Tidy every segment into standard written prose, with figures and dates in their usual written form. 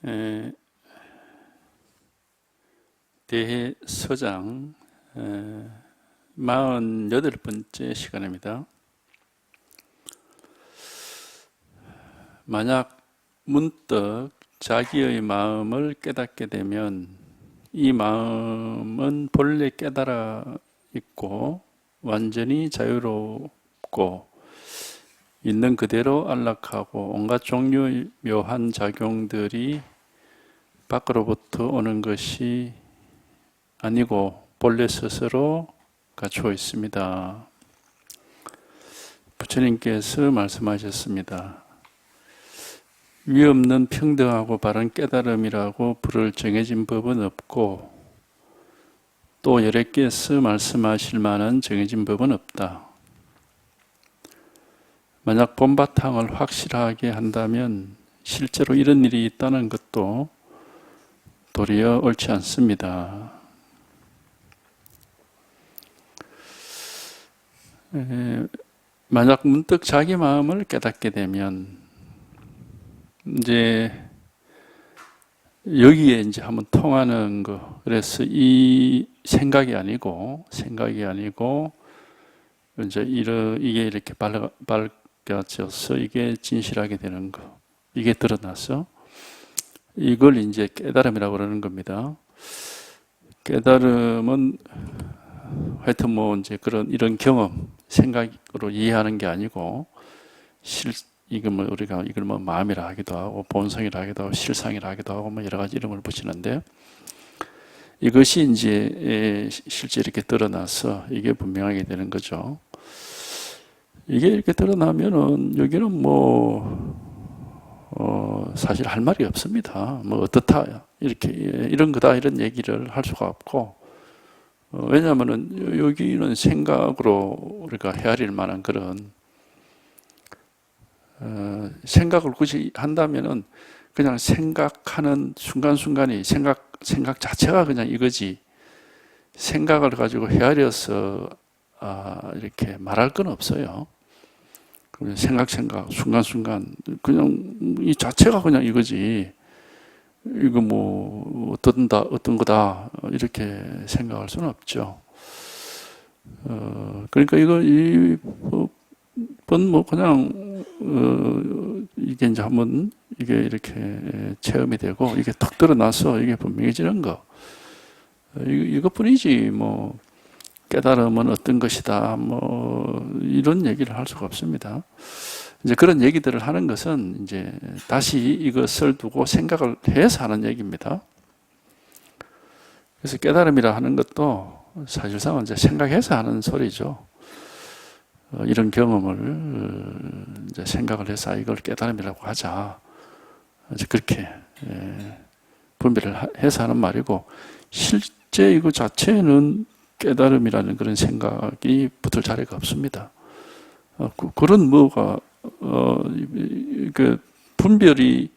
에, 대해서장 48번째 시간입니다. 만약 문득 자기의 마음을 깨닫게 되면 이 마음은 본래 깨달아 있고 완전히 자유롭고 있는 그대로 안락하고 온갖 종류의 묘한 작용들이 밖으로부터 오는 것이 아니고 본래 스스로 갖추어 있습니다. 부처님께서 말씀하셨습니다. 위 없는 평등하고 바른 깨달음이라고 부를 정해진 법은 없고 또 여러께서 말씀하실 만한 정해진 법은 없다. 만약 본바탕을 확실하게 한다면 실제로 이런 일이 있다는 것도 도리어 옳지 않습니다. 만약 문득 자기 마음을 깨닫게 되면 이제 여기에 이제 한번 통하는 거. 그래서 이 생각이 아니고 이제 이게 이렇게 밝혀져서 이게 진실하게 되는 거. 이게 드러나서 이걸 이제 깨달음이라고 그러는 겁니다. 깨달음은 하여튼 이제 이런 경험, 생각으로 이해하는 게 아니고 이걸 우리가 이걸 마음이라 하기도 하고 본성이라 하기도 하고 실상이라 하기도 하고 여러 가지 이름을 붙이는데 이것이 이제 실제 이렇게 드러나서 이게 분명하게 되는 거죠. 이게 이렇게 드러나면은 여기는 사실 할 말이 없습니다. 어떻다 이렇게 이런 거다 이런 얘기를 할 수가 없고 왜냐하면은 여기는 생각으로 우리가 헤아릴 만한 그런 생각을 굳이 한다면은 그냥 생각하는 순간순간이 생각 자체가 그냥 이거지 생각을 가지고 헤아려서 이렇게 말할 건 없어요. 생각 순간순간 그냥 이 자체가 그냥 이거지 이거 어떤 거다 이렇게 생각할 수는 없죠. 그러니까 이건 그냥 이게 이제 한번 이게 이렇게 체험이 되고 이게 탁 드러나서 이게 분명해지는 거 이것뿐이지 깨달음은 어떤 것이다 이런 얘기를 할 수가 없습니다. 이제 그런 얘기들을 하는 것은 이제 다시 이것을 두고 생각을 해서 하는 얘기입니다. 그래서 깨달음이라 하는 것도 사실상 이제 생각해서 하는 소리죠. 이런 경험을 이제 생각을 해서 이걸 깨달음이라고 하자. 이제 그렇게 분별을 해서 하는 말이고 실제 이거 자체는 깨달음이라는 그런 생각이 붙을 자리가 없습니다. 그런 그 분별이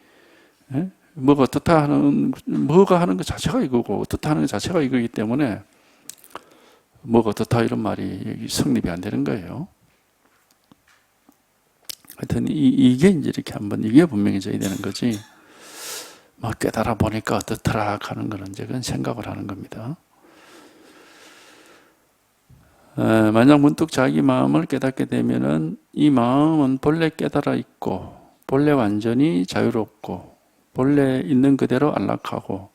뭐가 어떻다 하는 뭐가 하는 것 자체가 이거고 어떻다 하는 것 자체가 이거기 때문에 뭐가 어떻다 이런 말이 성립이 안 되는 거예요. 하여튼 이게 이제 이렇게 한번 이게 분명해져야 되는 거지. 깨달아 보니까 어떻더라 하는 거는 이제 그건 생각을 하는 겁니다. 만약 문득 자기 마음을 깨닫게 되면은 이 마음은 본래 깨달아 있고 본래 완전히 자유롭고 본래 있는 그대로 안락하고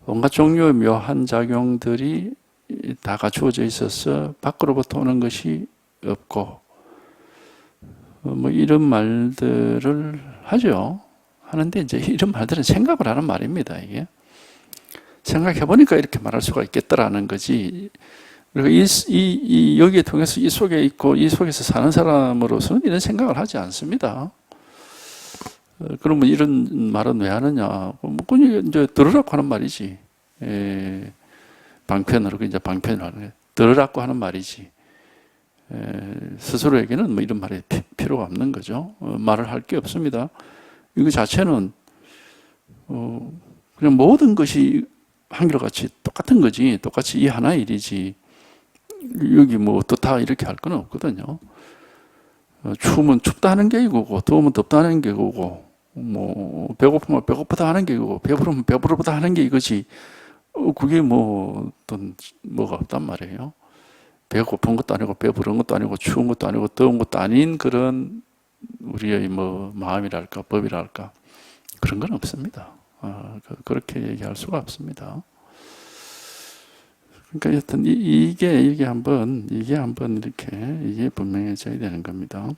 온갖 종류의 묘한 작용들이 다 갖추어져 있어서 밖으로부터 오는 것이 없고 이런 말들을 하죠. 하는데 이제 이런 말들은 생각을 하는 말입니다. 이게 생각해 보니까 이렇게 말할 수가 있겠다라는 거지. 그리고 여기에 통해서 이 속에 있고 이 속에서 사는 사람으로서는 이런 생각을 하지 않습니다. 그러면 이런 말은 왜 하느냐? 그냥 이제 들으라고 하는 말이지. 방편으로 이제 방편을 하는 거예요. 들으라고 하는 말이지. 스스로에게는 이런 말이 필요가 없는 거죠. 말을 할 게 없습니다. 이거 자체는 그냥 모든 것이 한결같이 똑같은 거지. 똑같이 이 하나의 일이지. 여기 어떻다 이렇게 할 건 없거든요. 추우면 춥다는 게 이거고 더우면 덥다는 게 이거고 뭐 배고프면 배고프다 하는 게 이거고 배부르면 배부르다 하는 게 이거지. 그게 뭐 어떤 뭐가 없단 말이에요. 배가 고픈 것도 아니고 배부른 것도 아니고 추운 것도 아니고 더운 것도 아닌 그런 우리의 뭐 마음이랄까 법이랄까 그런 건 없습니다. 그렇게 얘기할 수가 없습니다. 그러니까 여튼 이게 한번 이렇게 이게 분명해져야 되는 겁니다.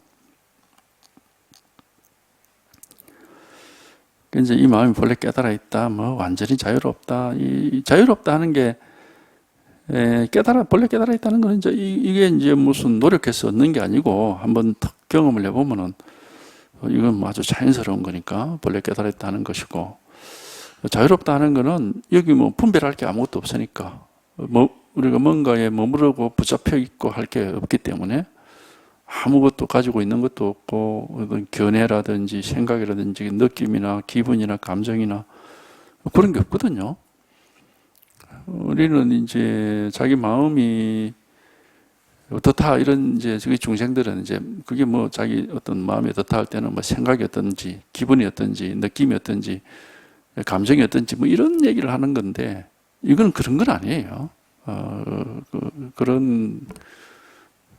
이제 이 마음이 본래 깨달아 있다, 뭐 완전히 자유롭다. 이 자유롭다 하는 게 본래 깨달아 있다는 건 이제 이게 이제 무슨 노력해서 얻는 게 아니고 한번 탁 경험을 해보면은 이건 뭐 아주 자연스러운 거니까 본래 깨달아 있다는 것이고, 자유롭다 하는 거는 여기 뭐 분별할 게 아무것도 없으니까 뭐 우리가 뭔가에 머무르고 붙잡혀 있고 할 게 없기 때문에 아무것도 가지고 있는 것도 없고 어떤 견해라든지 생각이라든지 느낌이나 기분이나 감정이나 그런 게 없거든요. 우리는 이제 자기 마음이 어떻다 이런 이제 저기 중생들은 이제 그게 뭐 자기 어떤 마음이 어떻다 할 때는 뭐 생각이 어떤지 기분이 어떤지 느낌이 어떤지 감정이 어떤지 뭐 이런 얘기를 하는 건데 이건 그런 건 아니에요. 그런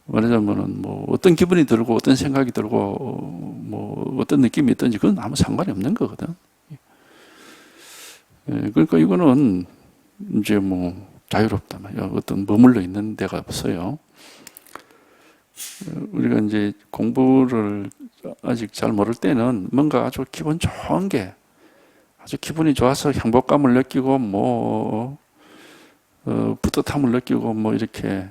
말하자면은 뭐 어떤 기분이 들고 어떤 생각이 들고 뭐 어떤 느낌이 있든지 그건 아무 상관이 없는 거거든. 그러니까 이거는 이제 뭐 자유롭다 말이야. 어떤 머물러 있는 데가 없어요. 우리가 이제 공부를 아직 잘 모를 때는 뭔가 아주 기분 좋은 게 아주 기분이 좋아서 행복감을 느끼고 뭐 뿌듯함을 느끼고 뭐 이렇게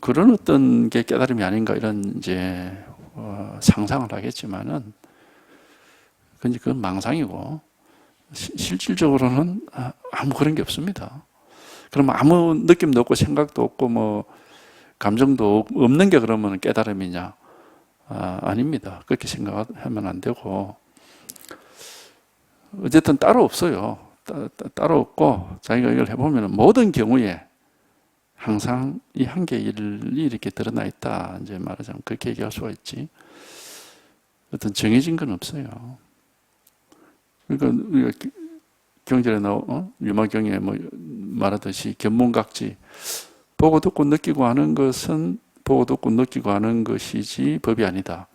그런 어떤 게 깨달음이 아닌가 이런 이제 상상을 하겠지만은 그건 망상이고 실질적으로는 아무 그런 게 없습니다. 그럼 아무 느낌도 없고 생각도 없고 뭐 감정도 없는 게 그러면 깨달음이냐? 아닙니다. 그렇게 생각하면 안 되고 어쨌든 따로 없어요. 따로 없고 자기가 이걸 해보면 모든 경우에 항상 이 한계의 일이 이렇게 드러나 있다. 이제 말하자면 그렇게 얘기할 수가 있지. 어떤 정해진 건 없어요. 그러니까 우리가 경전에 유마경에 뭐 말하듯이 견문각지 보고 듣고 느끼고 하는 것은 보고 듣고 느끼고 하는 것이지 법이 아니다.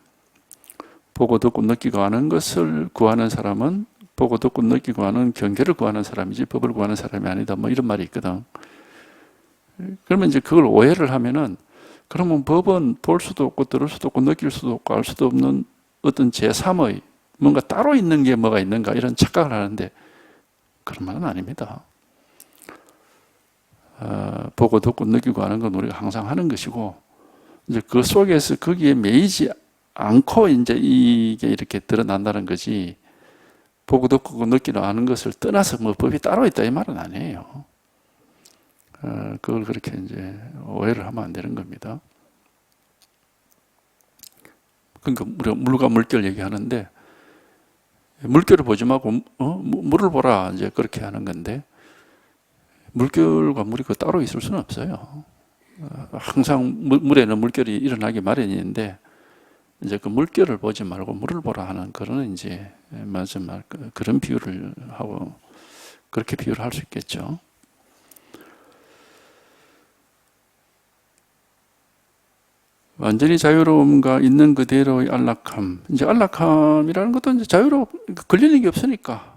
보고 듣고 느끼고 하는 것을 구하는 사람은 보고 듣고 느끼고 하는 경계를 구하는 사람이지 법을 구하는 사람이 아니다. 뭐 이런 말이 있거든. 그러면 이제 그걸 오해를 하면은 그러면 법은 볼 수도 없고 들을 수도 없고 느낄 수도 없고 알 수도 없는 어떤 제3의 뭔가 따로 있는 게 뭐가 있는가 이런 착각을 하는데 그런 말은 아닙니다. 보고 듣고 느끼고 하는 건 우리가 항상 하는 것이고 이제 그 속에서 거기에 매이지 않고 이제 이게 이렇게 드러난다는 거지 보고 듣고 느끼고 하는 것을 떠나서 뭐 법이 따로 있다 이 말은 아니에요. 그걸 그렇게 이제 오해를 하면 안 되는 겁니다. 그러니까 우리가 물과 물결 얘기하는데 물결을 보지 말고 물을 보라 이제 그렇게 하는 건데 물결과 물이 그 따로 있을 수는 없어요. 항상 물에는 물결이 일어나기 마련인데 이제 그 물결을 보지 말고 물을 보라 하는 그런 이제 마지막 그런 비유를 하고 그렇게 비유를 할 수 있겠죠. 완전히 자유로움과 있는 그대로의 안락함. 이제 안락함이라는 것도 이제 걸리는 게 없으니까.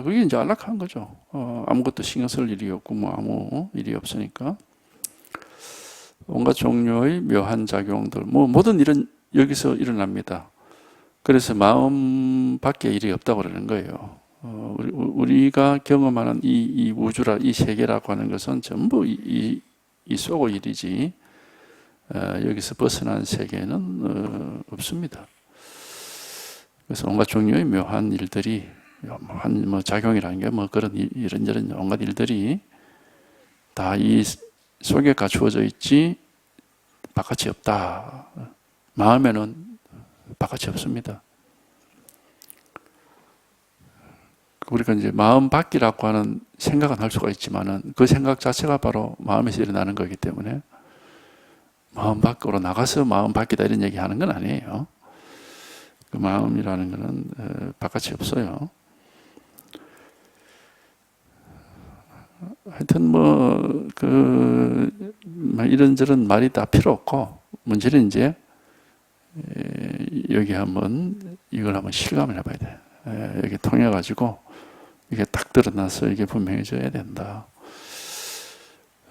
그게 이제 안락한 거죠. 아무것도 신경 쓸 일이 없고, 뭐 아무 일이 없으니까. 온갖 종류의 묘한 작용들, 뭐 모든 일은 여기서 일어납니다. 그래서 마음 밖에 일이 없다고 그러는 거예요. 우리가 경험하는 이 우주라, 이 세계라고 하는 것은 전부 이 속의 일이지, 여기서 벗어난 세계는 없습니다. 그래서 온갖 종류의 묘한 일들이, 뭐 작용이라는 게 뭐 그런 이런저런 온갖 일들이 다 이 속에 갖추어져 있지, 바깥이 없다. 마음에는 바깥이 없습니다. 우리가 이제 마음 밖이라고 하는 생각은 할 수가 있지만은 그 생각 자체가 바로 마음에서 일어나는 거기 때문에 마음 밖으로 나가서 마음 밖이다 이런 얘기 하는 건 아니에요. 그 마음이라는 것은 바깥이 없어요. 하여튼 이런저런 말이 다 필요 없고, 문제는 이제 여기 이걸 한번 실감을 해봐야 돼. 여기 통해가지고 이게 딱 드러나서 이게 분명해져야 된다.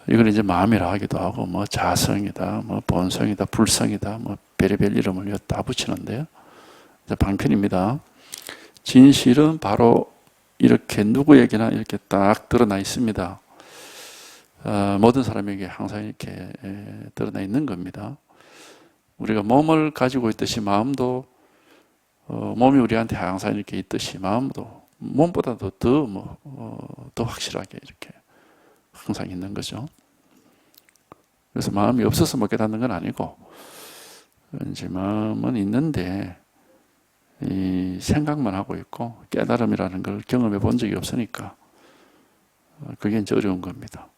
이걸 이제 마음이라 하기도 하고, 자성이다, 본성이다, 불성이다, 별의별 이름을 다 붙이는데요. 방편입니다. 진실은 바로 이렇게 누구에게나 이렇게 딱 드러나 있습니다. 모든 사람에게 항상 이렇게 드러나 있는 겁니다. 우리가 몸을 가지고 있듯이 마음도, 몸이 우리한테 항상 이렇게 있듯이 마음도 몸보다도 더 확실하게 이렇게 항상 있는 거죠. 그래서 마음이 없어서 못 깨닫는 건 아니고, 이제 마음은 있는데 이 생각만 하고 있고 깨달음이라는 걸 경험해 본 적이 없으니까 그게 이제 어려운 겁니다.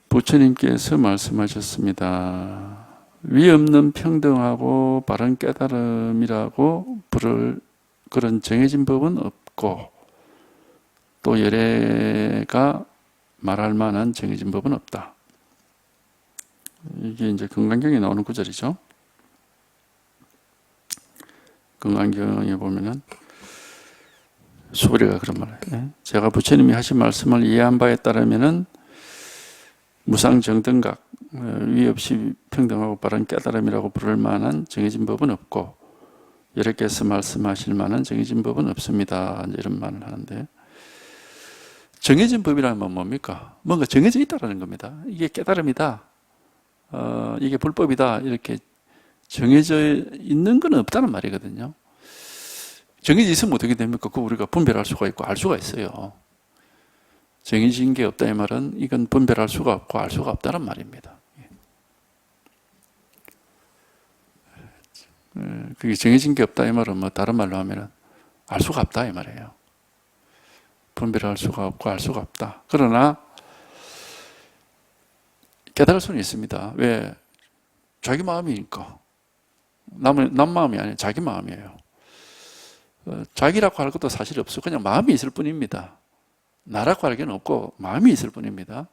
부처님께서 말씀하셨습니다. 위 없는 평등하고 바른 깨달음이라고 부를 그런 정해진 법은 없고, 또 열애가 말할 만한 정해진 법은 없다. 이게 이제 금강경에 나오는 구절이죠. 금강경에 보면은 수보리가 그런 말을 해요. 제가 부처님이 하신 말씀을 이해한 바에 따르면은 무상정등각, 위 없이 평등하고 바른 깨달음이라고 부를 만한 정해진 법은 없고, 여러께서 말씀하실 만한 정해진 법은 없습니다. 이런 말을 하는데, 정해진 법이라는 건 뭡니까? 뭔가 정해져 있다는 겁니다. 이게 깨달음이다, 이게 불법이다, 이렇게 정해져 있는 건 없다는 말이거든요. 정해져 있으면 어떻게 됩니까? 그거 우리가 분별할 수가 있고 알 수가 있어요. 정해진 게 없다 이 말은 이건 분별할 수가 없고 알 수가 없다는 말입니다. 그게 정해진 게 없다 이 말은 다른 말로 하면은 알 수가 없다 이 말이에요. 분별할 수가 없고 알 수가 없다. 그러나 깨달을 수는 있습니다. 왜? 자기 마음이니까. 남 마음이 아니에요. 자기 마음이에요. 자기라고 할 것도 사실 없어. 그냥 마음이 있을 뿐입니다. 나라고 할 게 없고 마음이 있을 뿐입니다.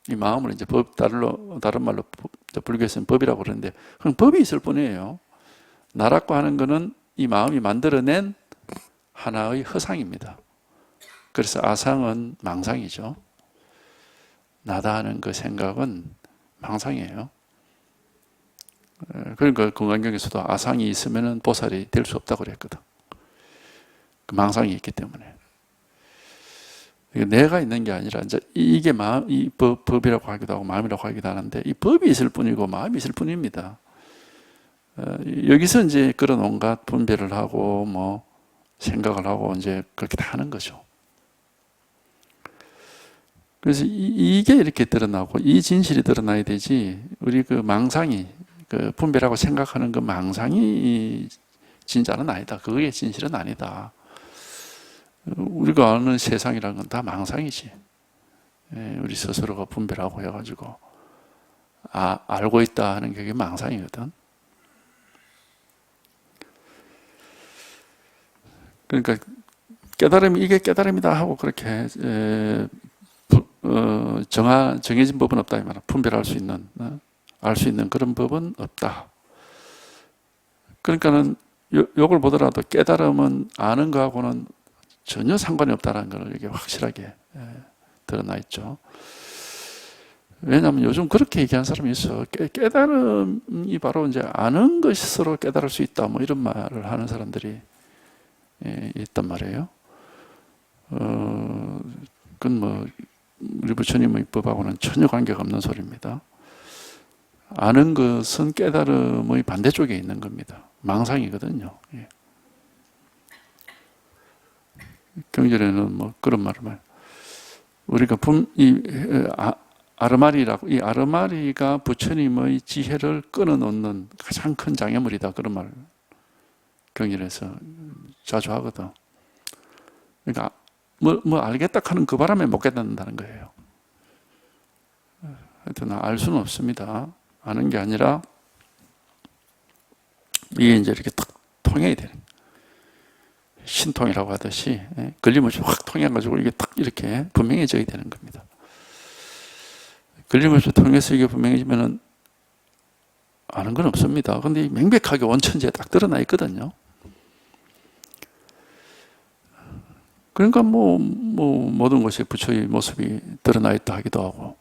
이 마음을 이제 다른 말로 불교에서는 법이라고 그러는데 그냥 법이 있을 뿐이에요. 나라고 하는 것은 이 마음이 만들어낸 하나의 허상입니다. 그래서 아상은 망상이죠. 나다 하는 그 생각은 망상이에요. 그러니까 금강경에서도 아상이 있으면 보살이 될 수 없다고 그랬거든. 그 망상이 있기 때문에. 내가 있는 게 아니라 이제 이게 이 법이라고 하기도 하고 마음이라고 하기도 하는데 이 법이 있을 뿐이고 마음이 있을 뿐입니다. 여기서 이제 그런 온갖 분별을 하고 생각을 하고 이제 그렇게 다 하는 거죠. 그래서 이게 이렇게 드러나고 이 진실이 드러나야 되지, 우리 그 망상이, 그 분별하고 생각하는 그 망상이 진짜는 아니다. 그게 진실은 아니다. 우리가 아는 세상이라는 건 다 망상이지. 우리 스스로가 분별하고 해가지고 알고 있다 하는 게 망상이거든. 그러니까 깨달음이 이게 깨달음이다 하고 그렇게 정해진 법은 없다 이 말이야. 분별할 수 있는, 알 수 있는 그런 법은 없다. 그러니까는 요걸 보더라도 깨달음은 아는 거하고는 전혀 상관이 없다는 걸 이게 확실하게 드러나 있죠. 왜냐하면 요즘 그렇게 얘기하는 사람이 있어. 깨달음이 바로 이제 아는 것으로 깨달을 수 있다. 이런 말을 하는 사람들이 있단 말이에요. 그건 우리 부처님의 법하고는 전혀 관계가 없는 소리입니다. 아는 것은 깨달음의 반대쪽에 있는 겁니다. 망상이거든요. 경전에는 그런 말을 말해요. 우리가 이 아르마리가 부처님의 지혜를 끊어놓는 가장 큰 장애물이다. 그런 말 경전에서 자주 하거든. 그러니까 알겠다 하는 그 바람에 못 깨닫는다는 거예요. 하여튼 알 수는 없습니다. 아는 게 아니라 이게 이제 이렇게 딱 통해야 되는 거예요. 신통이라고 하듯이 걸림없이 확 통해가지고 이게 딱 이렇게 분명해져야 되는 겁니다. 걸림없이 통해서 이게 분명해지면은 아는 건 없습니다. 근데 명백하게 원천지에 딱 드러나 있거든요. 그러니까 모든 것이 부처의 모습이 드러나 있다 하기도 하고,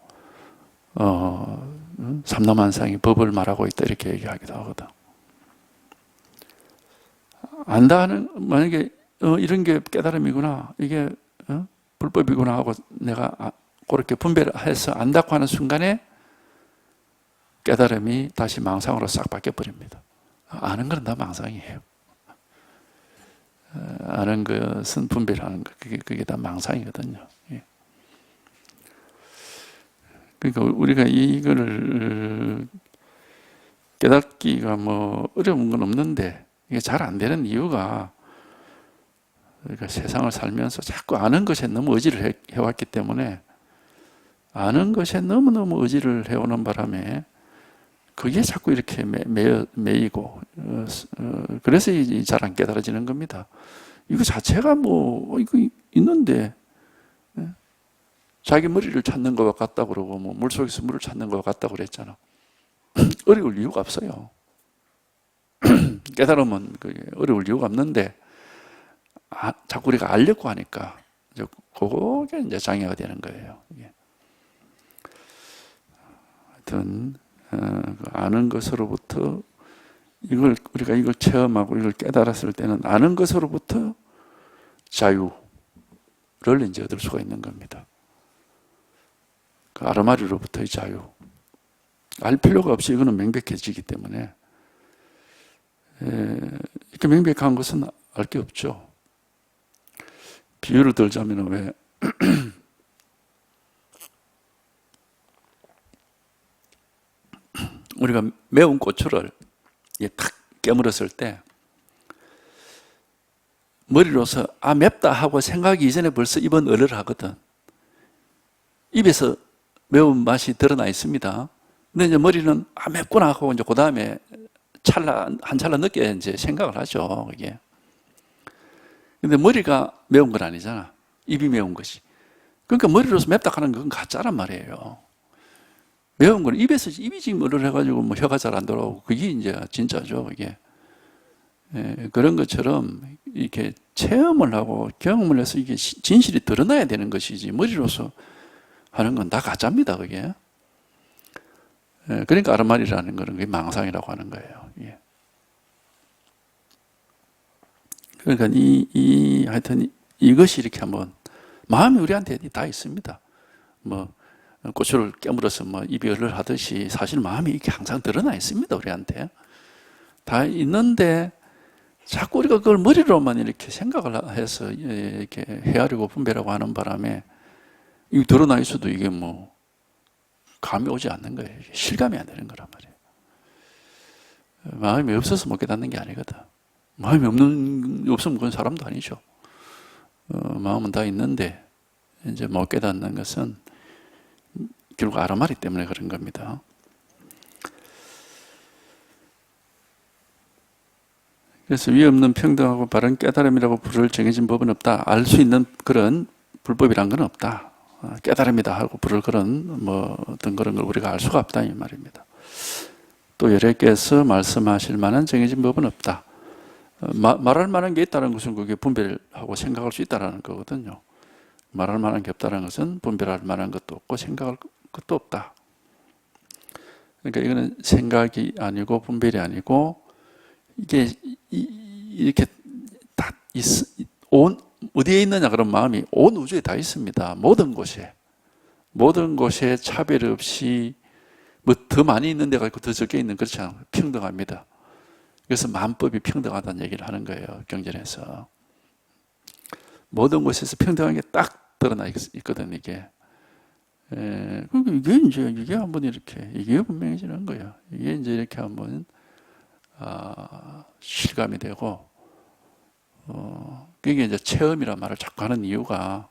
삼라만상이 법을 말하고 있다 이렇게 얘기하기도 하거든. 안다 하는, 만약에 이런 게 깨달음이구나, 이게 불법이구나 하고 내가 그렇게 분별해서 안다고 하는 순간에 깨달음이 다시 망상으로 싹 바뀌어버립니다. 아는 건 다 망상이에요. 아는 것은 분별하는 것, 그게 다 망상이거든요. 그러니까 우리가 이거를 깨닫기가 어려운 건 없는데 이게 잘 안 되는 이유가, 그러니까 세상을 살면서 자꾸 아는 것에 너무 의지를 해왔기 때문에, 아는 것에 너무너무 의지를 해오는 바람에 그게 자꾸 이렇게 매이고, 그래서 잘 안 깨달아지는 겁니다. 이거 자체가 이거 있는데, 자기 머리를 찾는 것 같다고 그러고, 물속에서 물을 찾는 것 같다고 그랬잖아. 어려울 이유가 없어요. 깨달으면 그게 어려울 이유가 없는데, 자꾸 우리가 알려고 하니까, 그게 이제 장애가 되는 거예요. 하여튼, 아는 것으로부터 우리가 이걸 체험하고 이걸 깨달았을 때는 아는 것으로부터 자유를 이제 얻을 수가 있는 겁니다. 그 아르마리로부터의 자유. 알 필요가 없이 이거는 명백해지기 때문에, 이렇게 명백한 것은 알 게 없죠. 비유를 들자면 왜 우리가 매운 고추를 탁 깨물었을 때 머리로서 맵다 하고 생각하기 이전에 벌써 입은 얼얼하거든. 입에서 매운 맛이 드러나 있습니다. 근데 이제 머리는 맵구나 하고 이제 그 다음에 한 찰나 늦게 이제 생각을 하죠, 이게. 근데 머리가 매운 건 아니잖아. 입이 매운 것이. 그러니까 머리로서 맵다 하는 건 가짜란 말이에요. 매운 건 입이 지금 얼얼해가지고 혀가 잘 안 돌아오고, 그게 이제 진짜죠, 이게. 그런 것처럼 이렇게 체험을 하고 경험을 해서 이게 진실이 드러나야 되는 것이지, 머리로서 하는 건 다 가짜입니다, 그게. 그러니까 아르마리라는 거는 그게 망상이라고 하는 거예요. 그러니까 하여튼 이것이 이렇게 한번, 마음이 우리한테 다 있습니다. 고추를 깨물어서 입이 얼얼하듯이 사실 마음이 이렇게 항상 드러나 있습니다, 우리한테. 다 있는데 자꾸 우리가 그걸 머리로만 이렇게 생각을 해서 이렇게 헤아리고 분별하고 하는 바람에 이 드러나 있어도 이게 감이 오지 않는 거예요. 실감이 안 되는 거란 말이에요. 마음이 없어서 못 깨닫는 게 아니거든. 마음이 없으면 그건 사람도 아니죠. 마음은 다 있는데 이제 못 깨닫는 것은 결국 아르마리 때문에 그런 겁니다. 그래서 위 없는 평등하고 바른 깨달음이라고 부를 정해진 법은 없다. 알 수 있는 그런 불법이란 건 없다. 깨달음이다 하고 부를 그런 어떤 그런 걸 우리가 알 수가 없다 이 말입니다. 또 여러께서 말씀하실 만한 정해진 법은 없다. 말할 만한 게 있다는 것은 그게 분별하고 생각할 수 있다는 거거든요. 말할 만한 게 없다는 것은 분별할 만한 것도 없고 생각할 것도 없다. 그러니까 이거는 생각이 아니고 분별이 아니고, 이게 이렇게 다 어디에 있느냐 그런 마음이 온 우주에 다 있습니다. 모든 곳에 차별 없이 더 많이 있는 데가 있고 더 적게 있는, 그렇지 않아요. 평등합니다. 그래서 만법이 평등하다는 얘기를 하는 거예요, 경전에서. 모든 곳에서 평등한 게 딱 드러나 있거든, 이게. 이게 한번 이게 분명해지는 거예요. 이게 이제 이렇게 한번, 실감이 되고, 그게 이제 체험이란 말을 자꾸 하는 이유가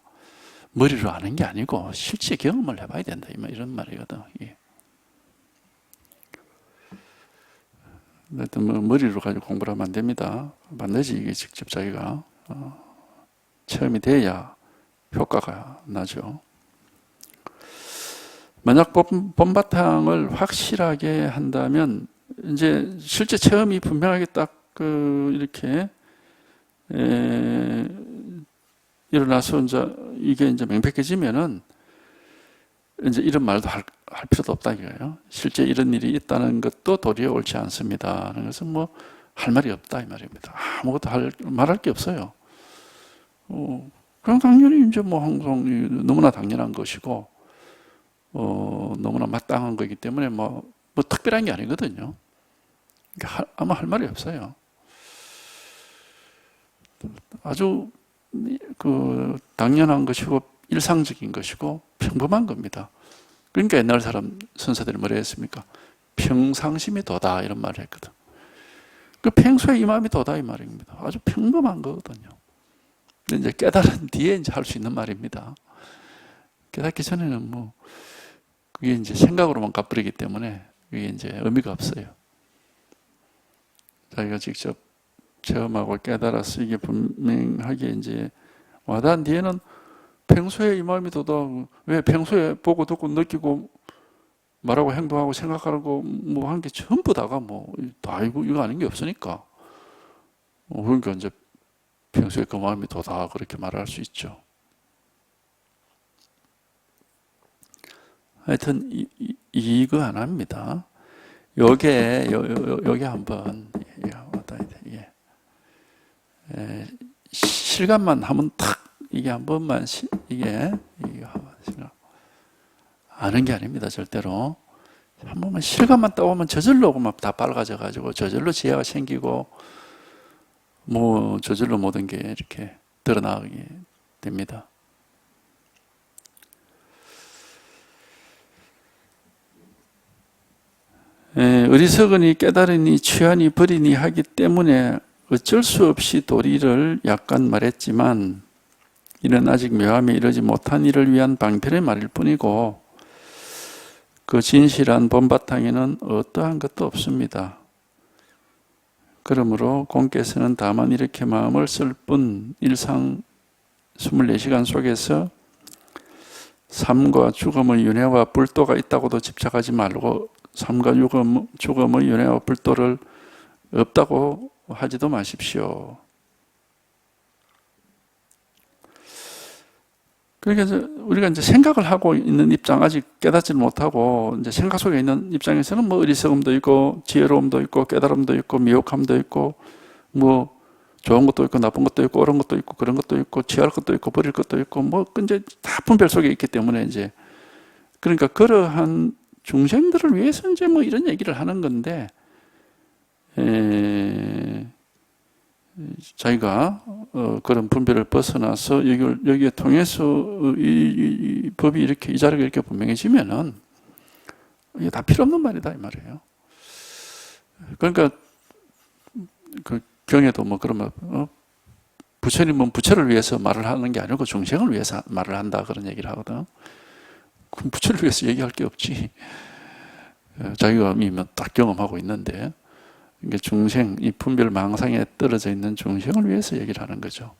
머리로 아는 게 아니고 실제 경험을 해봐야 된다, 이런 말이거든. 하여튼 뭐 머리로 가지고 공부를 하면 안 됩니다. 반드시 이게 직접 자기가 체험이 돼야 효과가 나죠. 만약 본바탕을 확실하게 한다면 이제 실제 체험이 분명하게 딱 이렇게 일어나서 이게 이제 명백해지면은 이제 이런 말도 할 필요도 없다 이거예요. 실제 이런 일이 있다는 것도 도리어 옳지 않습니다. 하는 것은 뭐 할 말이 없다 이 말입니다. 아무것도 말할 게 없어요. 그럼 당연히 이제 뭐 항상 너무나 당연한 것이고 너무나 마땅한 거기 때문에 뭐 특별한 게 아니거든요. 그러니까 아마 할 말이 없어요. 아주 당연한 것이고 일상적인 것이고 평범한 겁니다. 그러니까 옛날 선사들이 뭐라 했습니까? 평상심이 도다 이런 말을 했거든. 그 평소에 이 마음이 도다 이 말입니다. 아주 평범한 거거든요. 근데 이제 깨달은 뒤에 이제 할 수 있는 말입니다. 깨닫기 전에는 뭐 그게 이제 생각으로만 가버리기 때문에 그게 이제 의미가 없어요. 자기가 직접 체험하고 깨달아서 이게 분명하게 이제 와닿은 뒤에는 평소에 이 마음이 도다. 왜 평소에 보고 듣고 느끼고 말하고 행동하고 생각하고 뭐 한 게 전부 다가 다 이거 아닌 게 없으니까. 그러니까 이제 평소에 그 마음이 도다 그렇게 말할 수 있죠. 하여튼 이거 안 합니다. 요게 한번 이게 실감만 하면 탁 이게 한 번만 이게 아는 게 아닙니다. 절대로 한 번만 실감만 떠오면 저절로 막 다 밝아져 가지고 저절로 지혜가 생기고 뭐 저절로 모든 게 이렇게 드러나게 됩니다. 어리석으니 깨달으니 취하니 버리니 하기 때문에 어쩔 수 없이 도리를 약간 말했지만 이는 아직 묘함에 이르지 못한 일을 위한 방편의 말일 뿐이고 그 진실한 본바탕에는 어떠한 것도 없습니다. 그러므로 공께서는 다만 이렇게 마음을 쓸 뿐 일상 24시간 속에서 삶과 죽음의 윤회와 불도가 있다고도 집착하지 말고 삶과 죽음의 윤회와 불도를 없다고 하지도 마십시오. 그러니까 우리가 이제 생각을 하고 있는 입장, 아직 깨닫지 못하고 이제 생각 속에 있는 입장에서는 뭐 어리석음도 있고 지혜로움도 있고 깨달음도 있고 미혹함도 있고 뭐 좋은 것도 있고 나쁜 것도 있고 옳은 것도 있고 그런 것도 있고 취할 것도 있고 버릴 것도 있고 뭐 이제 다 분별 속에 있기 때문에 이제 그러니까 그러한 중생들을 위해서 이제 뭐 이런 얘기를 하는 건데 자기가 그런 분별을 벗어나서 여기에 통해서 이 법이 이렇게 이 자리가 이렇게 분명해지면은 이게 다 필요 없는 말이다 이 말이에요. 그러니까 그 경에도 뭐 그러면 부처님은 부처를 위해서 말을 하는 게 아니고 중생을 위해서 말을 한다 그런 얘기를 하거든. 그럼 부처를 위해서 얘기할 게 없지. 자기가 이미 딱 경험하고 있는데. 이게 중생, 이 분별 망상에 떨어져 있는 중생을 위해서 얘기를 하는 거죠.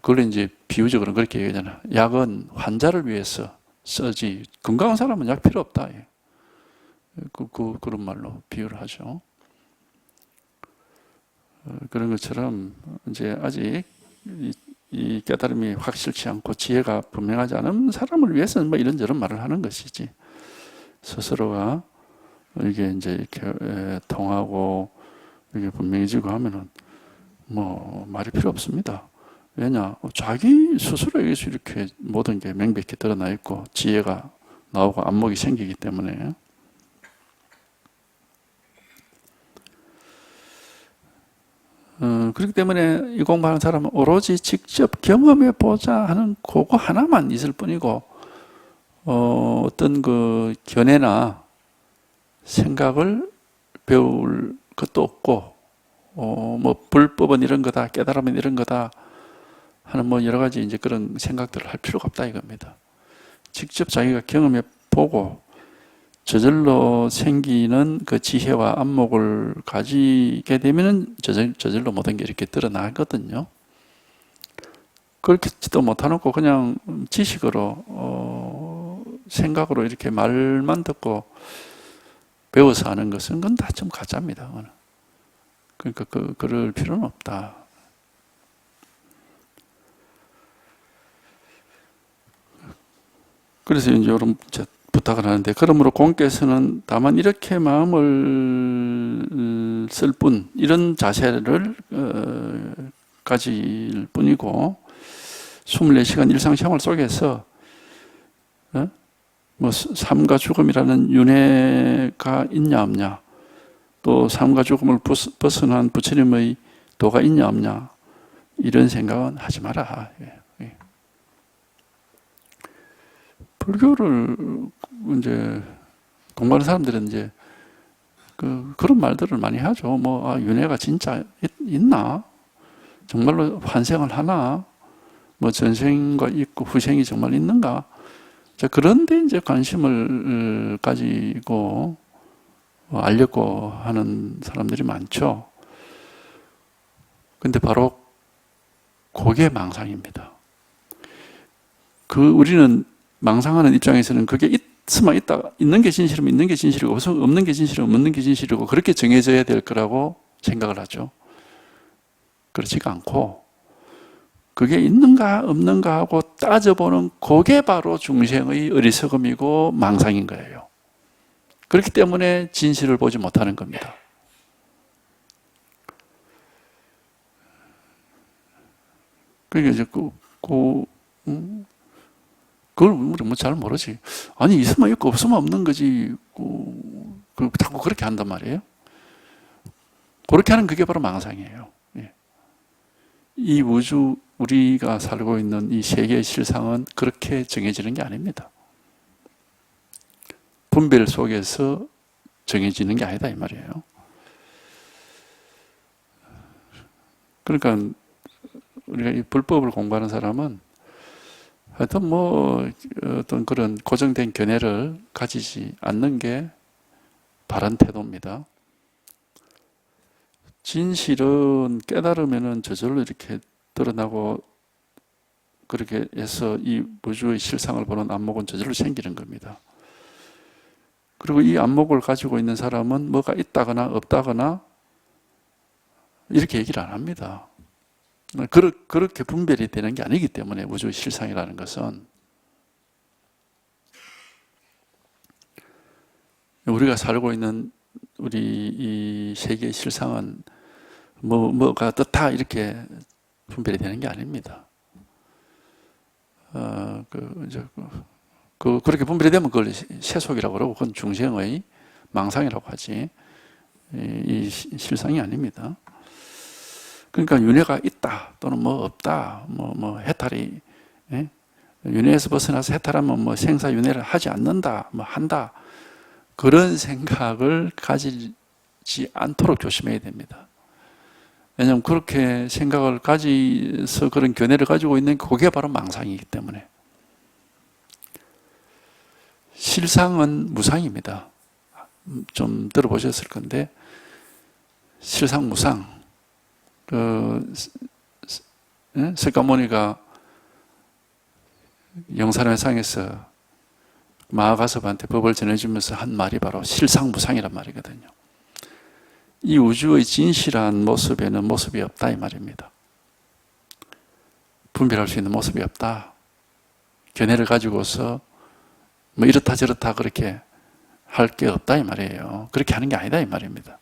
그걸 이제 비유적으로 그렇게 얘기하잖아요. 약은 환자를 위해서 쓰지, 건강한 사람은 약 필요 없다. 그런 말로 비유를 하죠. 그런 것처럼 이제 아직 이 깨달음이 확실치 않고 지혜가 분명하지 않은 사람을 위해서는 뭐 이런저런 말을 하는 것이지. 스스로가 이게 이제 이렇게 통하고 이게 분명해지고 하면은 뭐 말이 필요 없습니다. 왜냐? 자기 스스로에게서 이렇게 모든 게 명백히 드러나 있고 지혜가 나오고 안목이 생기기 때문에 그렇기 때문에 이 공부하는 사람은 오로지 직접 경험해 보자 하는 그거 하나만 있을 뿐이고 어떤 그 견해나 생각을 배울 것도 없고 뭐 불법은 이런 거다 깨달음은 이런 거다 하는 뭐 여러 가지 이제 그런 생각들을 할 필요가 없다 이겁니다. 직접 자기가 경험해 보고 저절로 생기는 그 지혜와 안목을 가지게 되면은 저절로 모든 게 이렇게 드러나거든요. 그렇게도 못해놓고 그냥 지식으로 생각으로 이렇게 말만 듣고 배워서 하는 것은 그건 다 좀 가짜입니다. 그러니까 그럴 필요는 없다. 그래서 이제 이런 부탁을 하는데, 그러므로 공께서는 다만 이렇게 마음을 쓸 뿐, 이런 자세를 가질 뿐이고, 24시간 일상생활 속에서 뭐 삶과 죽음이라는 윤회가 있냐 없냐, 또 삶과 죽음을 벗어난 부처님의 도가 있냐 없냐, 이런 생각은 하지 마라. 불교를 이제 공부하는 사람들은 이제 그런 말들을 많이 하죠. 뭐 윤회가 진짜 있나? 정말로 환생을 하나? 뭐 전생과 있고 후생이 정말 있는가? 자, 그런데 이제 관심을 가지고 알려고 하는 사람들이 많죠. 근데 바로 그게 망상입니다. 우리는 망상하는 입장에서는 그게 있으면 있는 게 진실이면 있는 게 진실이고, 없는 게 진실이면 없는 게 진실이고, 그렇게 정해져야 될 거라고 생각을 하죠. 그렇지가 않고, 그게 있는가 없는가 하고 따져보는 그게 바로 중생의 어리석음이고 망상인 거예요. 그렇기 때문에 진실을 보지 못하는 겁니다. 그러니까 이제 그걸 우리 뭐 잘 모르지. 아니, 있으면 있고 없으면 없는 거지. 자꾸 그렇게 한단 말이에요. 그렇게 하는 그게 바로 망상이에요. 이 우주, 우리가 살고 있는 이 세계의 실상은 그렇게 정해지는 게 아닙니다. 분별 속에서 정해지는 게 아니다 이 말이에요. 그러니까 우리가 이 불법을 공부하는 사람은 하여튼 뭐 어떤 그런 고정된 견해를 가지지 않는 게 바른 태도입니다. 진실은 깨달으면은 저절로 이렇게 드러나고, 그렇게 해서 이 우주의 실상을 보는 안목은 저절로 생기는 겁니다. 그리고 이 안목을 가지고 있는 사람은 뭐가 있다거나 없다거나 이렇게 얘기를 안 합니다. 그렇게 분별이 되는 게 아니기 때문에, 우주의 실상이라는 것은. 우리가 살고 있는 우리 이 세계의 실상은 뭐가 떴다 이렇게 분별이 되는 게 아닙니다. 그렇게 분별이 되면 그걸 세속이라고 그러고, 그건 중생의 망상이라고 하지, 이 실상이 아닙니다. 그러니까 윤회가 있다 또는 뭐 없다, 뭐 해탈이, 윤회에서 벗어나서 해탈하면 뭐 생사윤회를 하지 않는다, 뭐 한다, 그런 생각을 가지지 않도록 조심해야 됩니다. 왜냐하면 그렇게 생각을 가지서 그런 견해를 가지고 있는 그게 바로 망상이기 때문에. 실상은 무상입니다. 좀 들어보셨을 건데, 실상 무상. 석가모니가 영산회상에서 마하가섭한테 법을 전해주면서 한 말이 바로 실상무상이란 말이거든요. 이 우주의 진실한 모습에는 모습이 없다 이 말입니다. 분별할 수 있는 모습이 없다. 견해를 가지고서 뭐 이렇다 저렇다 그렇게 할 게 없다 이 말이에요. 그렇게 하는 게 아니다 이 말입니다.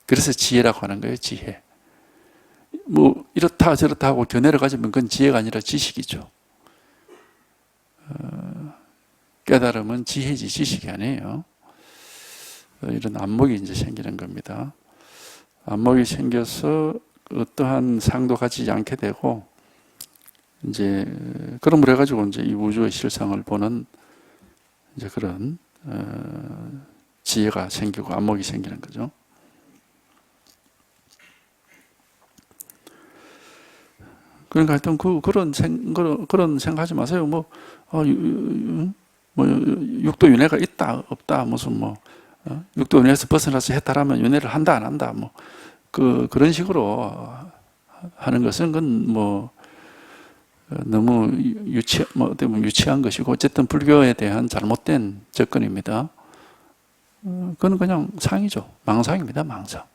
그래서 지혜라고 하는 거예요. 지혜. 뭐 이렇다 저렇다 하고 견해를 가지면 그건 지혜가 아니라 지식이죠. 깨달음은 지혜지 지식이 아니에요. 이런 안목이 이제 생기는 겁니다. 안목이 생겨서 어떠한 상도 가지지 않게 되고, 이제 그러므로 해가지고 이제 이 우주의 실상을 보는 이제 그런 지혜가 생기고 안목이 생기는 거죠. 그러니까 하여튼 그런 생각하지 마세요. 뭐 육도 윤회가 있다 없다 무슨 뭐 육도 윤회에서 벗어나서 해탈하면 윤회를 한다 안 한다 뭐 그런 식으로 하는 것은 그건 뭐 너무 뭐 어떻게 보면 유치한 것이고 어쨌든 불교에 대한 잘못된 접근입니다. 그건 그냥 상이죠. 망상입니다. 망상.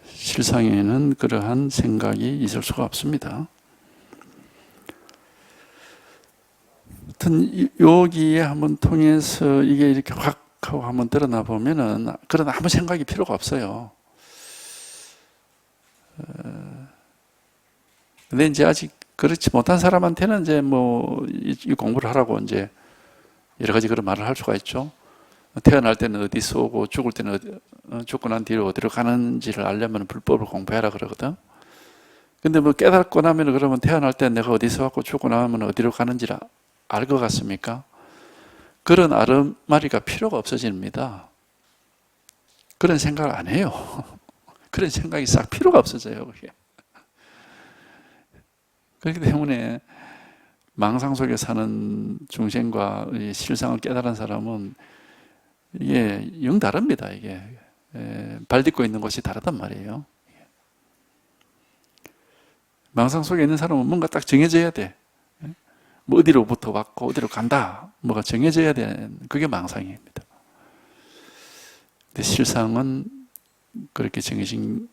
실상에는 그러한 생각이 있을 수가 없습니다. 하여튼 여기에 한번 통해서 이게 이렇게 확 하고 한번 드러나 보면은 그런 아무 생각이 필요가 없어요. 근데 이제 아직 그렇지 못한 사람한테는 이제 뭐 이 공부를 하라고 이제 여러 가지 그런 말을 할 수가 있죠. 태어날 때는 어디서 오고 죽을 때는 죽고 난 뒤로 어디로 가는지를 알려면 불법을 공부해라 그러거든. 근데 뭐 깨닫고 나면 그러면 태어날 때 내가 어디서 왔고 죽고 나면 어디로 가는지를 알 것 같습니까? 그런 아름마리가 필요가 없어집니다. 그런 생각을 안 해요. 그런 생각이 싹 필요가 없어져요. 그게. 그렇기 때문에 망상 속에 사는 중생과 실상을 깨달은 사람은 이게 영 다릅니다. 이게 발 딛고 있는 곳이 다르단 말이에요. 망상 속에 있는 사람은 뭔가 딱 정해져야 돼. 뭐 어디로부터 왔고 어디로 간다. 뭐가 정해져야 되는 그게 망상입니다. 근데 실상은 그렇게 정해진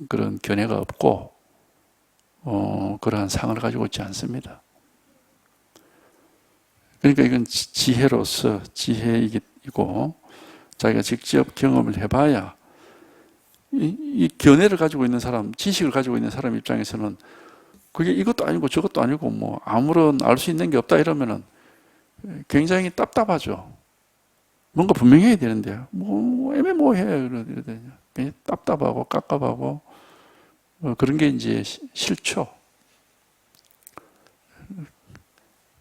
그런 견해가 없고 그러한 상을 가지고 있지 않습니다. 그러니까 이건 지혜로서 지혜이고 자기가 직접 경험을 해봐야 이 견해를 가지고 있는 사람, 지식을 가지고 있는 사람 입장에서는 그게 이것도 아니고 저것도 아니고 뭐 아무런 알 수 있는 게 없다 이러면은 굉장히 답답하죠. 뭔가 분명해야 되는데 뭐 애매모호해 이러거든요. 답답하고 깝깝하고 그런 게 이제 싫죠.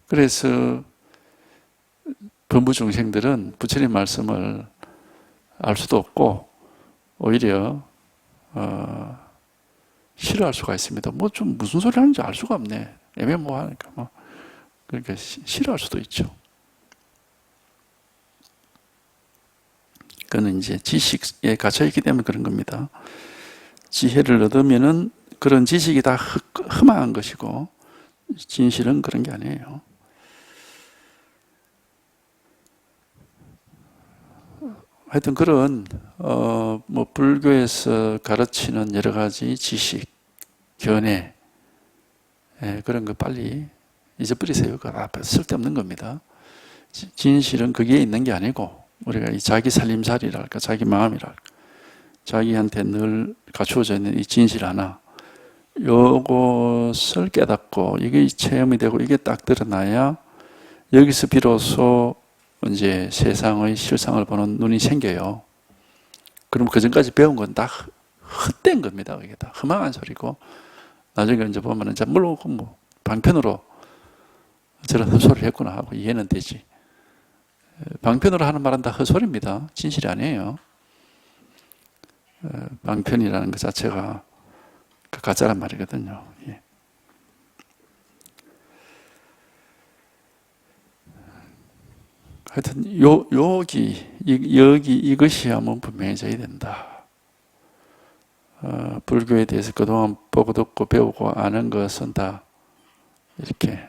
그래서 범부 중생들은 부처님 말씀을 알 수도 없고 오히려 싫어할 수가 있습니다. 뭐 좀 무슨 소리 하는지 알 수가 없네. 애매모호하니까 뭐 그러니까 싫어할 수도 있죠. 그거는 이제 지식에 갇혀 있기 때문에 그런 겁니다. 지혜를 얻으면은 그런 지식이 다 흠한 것이고 진실은 그런 게 아니에요. 하여튼 그런 뭐 불교에서 가르치는 여러 가지 지식, 견해 그런 거 빨리 잊어버리세요. 그거 쓸데없는 겁니다. 진실은 거기에 있는 게 아니고 우리가 이 자기 살림살이랄까 자기 마음이랄까 자기한테 늘 갖추어져 있는 이 진실 하나 요것을 깨닫고 이게 체험이 되고 이게 딱 드러나야 여기서 비로소 이제 세상의 실상을 보는 눈이 생겨요. 그럼 그 전까지 배운 건 다 헛된 겁니다. 이게 다 허망한 소리고 나중에 이제 보면 이제 물론 뭐 방편으로 저런 헛소리를 했구나 하고 이해는 되지. 방편으로 하는 말은 다 헛소리입니다. 진실이 아니에요. 방편이라는 것 자체가 그 가짜란 말이거든요. 예. 하여튼 여기 이것이야만 분명해져야 된다. 불교에 대해서 그동안 보고 듣고 배우고 아는 것은 다 이렇게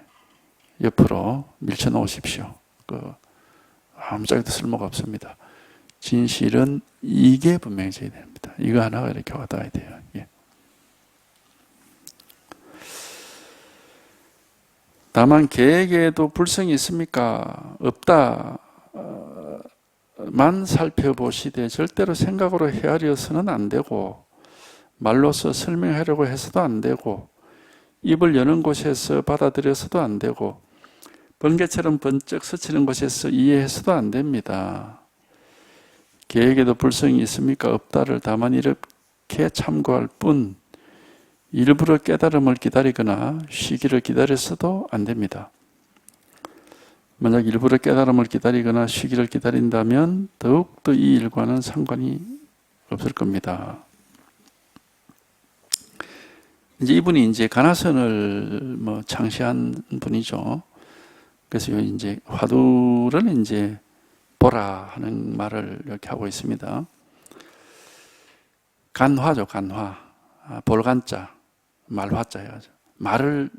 옆으로 밀쳐놓으십시오. 아무짝에도 쓸모가 없습니다. 진실은 이게 분명해져야 됩니다. 이거 하나가 이렇게 와닿아야 돼요. 예. 다만 개에게도 불성이 있습니까? 없다. 만 살펴보시되 절대로 생각으로 헤아려서는 안 되고 말로서 설명하려고 해서도 안 되고 입을 여는 곳에서 받아들여서도 안 되고 번개처럼 번쩍 스치는 곳에서 이해해서도 안 됩니다. 개에게도 불성이 있습니까? 없다를 다만 이렇게 참고할 뿐 일부러 깨달음을 기다리거나 쉬기를 기다려서도 안 됩니다. 만약 일부러 깨달음을 기다리거나 쉬기를 기다린다면 더욱더 이 일과는 상관이 없을 겁니다. 이제 이분이 이제 가나선을 뭐 창시한 분이죠. 그래서 이제 화두를 이제 보라 하는 말을 이렇게 하고 있습니다. 간화죠, 간화. 볼간자, 말화자예요. 말을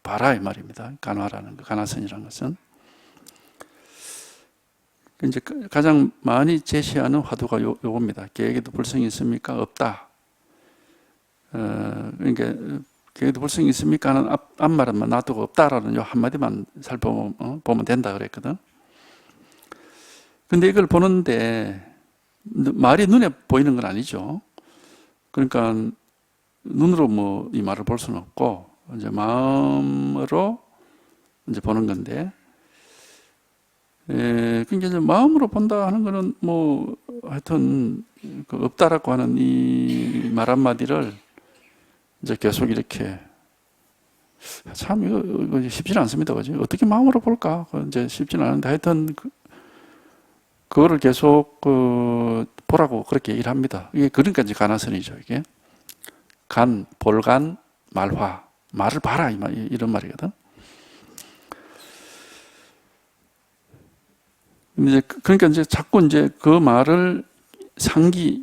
봐라 이 말입니다. 간화라는 거, 간화선이라는 것은. 이제 가장 많이 제시하는 화두가 요겁니다. 계획에도 불성이 있습니까? 없다. 그러니까 계획에도 불성이 있습니까? 하는 앞말은 놔두고 없다라는 요 한마디만 살펴보면 된다 그랬거든. 근데 이걸 보는데 말이 눈에 보이는 건 아니죠. 그러니까 눈으로 뭐 이 말을 볼 수는 없고 이제 마음으로 이제 보는 건데, 그러니까 이제 마음으로 본다 하는 거는 뭐 하여튼 그 없다라고 하는 이 말 한마디를 이제 계속 이렇게 참 이거 쉽지는 않습니다, 그지? 어떻게 마음으로 볼까? 이제 쉽지는 않은데 하여튼 그거를 계속 보라고 그렇게 얘기를 합니다. 이게 그러니까 이제 간화선이죠. 이게 간, 볼간, 말화, 말을 봐라 이런 말이거든. 이제 그러니까 이제 자꾸 이제 그 말을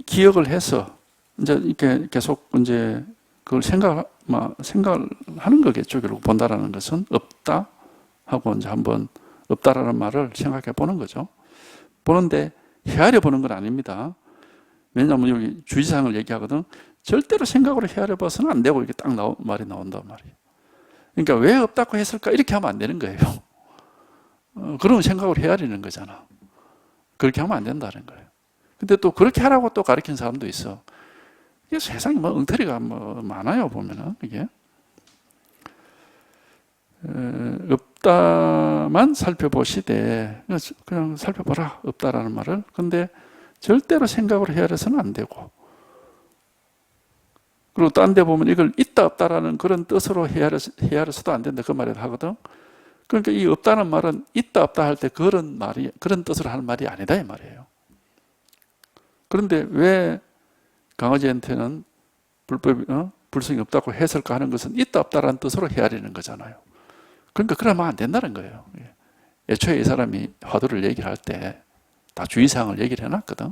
기억을 해서 이제 이렇게 계속 이제 그걸 생각을 하는 거겠죠. 결국 본다라는 것은 없다 하고 이제 한번 없다라는 말을 생각해 보는 거죠. 보는데 헤아려 보는 건 아닙니다. 왜냐하면 여기 주의사항을 얘기하거든. 절대로 생각으로 헤아려 봐서는 안 되고 이렇게 딱 말이 나온단 말이에요. 그러니까 왜 없다고 했을까? 이렇게 하면 안 되는 거예요. 그러면 생각으로 헤아리는 거잖아. 그렇게 하면 안 된다는 거예요. 근데 또 그렇게 하라고 또 가르치는 사람도 있어. 이게 세상에 뭐 엉터리가 뭐 많아요, 보면은. 이게. 없다만 살펴보시되, 그냥 살펴보라. 없다라는 말을. 근데 절대로 생각으로 헤아려서는 안 되고. 그리고 딴 데 보면 이걸 있다, 없다라는 그런 뜻으로 헤아려서도 안 된다. 그 말을 하거든. 그러니까 이 없다는 말은 있다, 없다 할 때 그런 뜻으로 하는 말이 아니다, 이 말이에요. 그런데 왜 강아지한테는 불성이 없다고 했을까 하는 것은 있다, 없다라는 뜻으로 헤아리는 거잖아요. 그러니까 그러면 안 된다는 거예요. 애초에 이 사람이 화두를 얘기를 할 때 다 주의사항을 얘기를 해놨거든.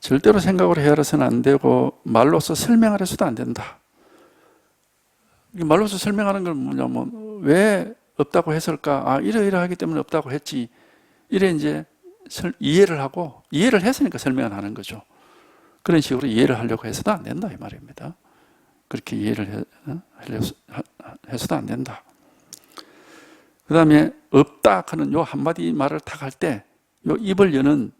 절대로 생각으로 헤아려서는 안 되고 말로서 설명을 해서도 안 된다. 말로서 설명하는 건 뭐냐면 왜 없다고 했을까? 이러이러하기 때문에 없다고 했지. 이래 이제 이해를 하고 이해를 했으니까 설명을 하는 거죠. 그런 식으로 이해를 하려고 해서도 안 된다 이 말입니다. 그렇게 이해를 해서도 안 된다. 그 다음에 없다 하는 요 한마디 말을 탁 할 때 요 입을 여는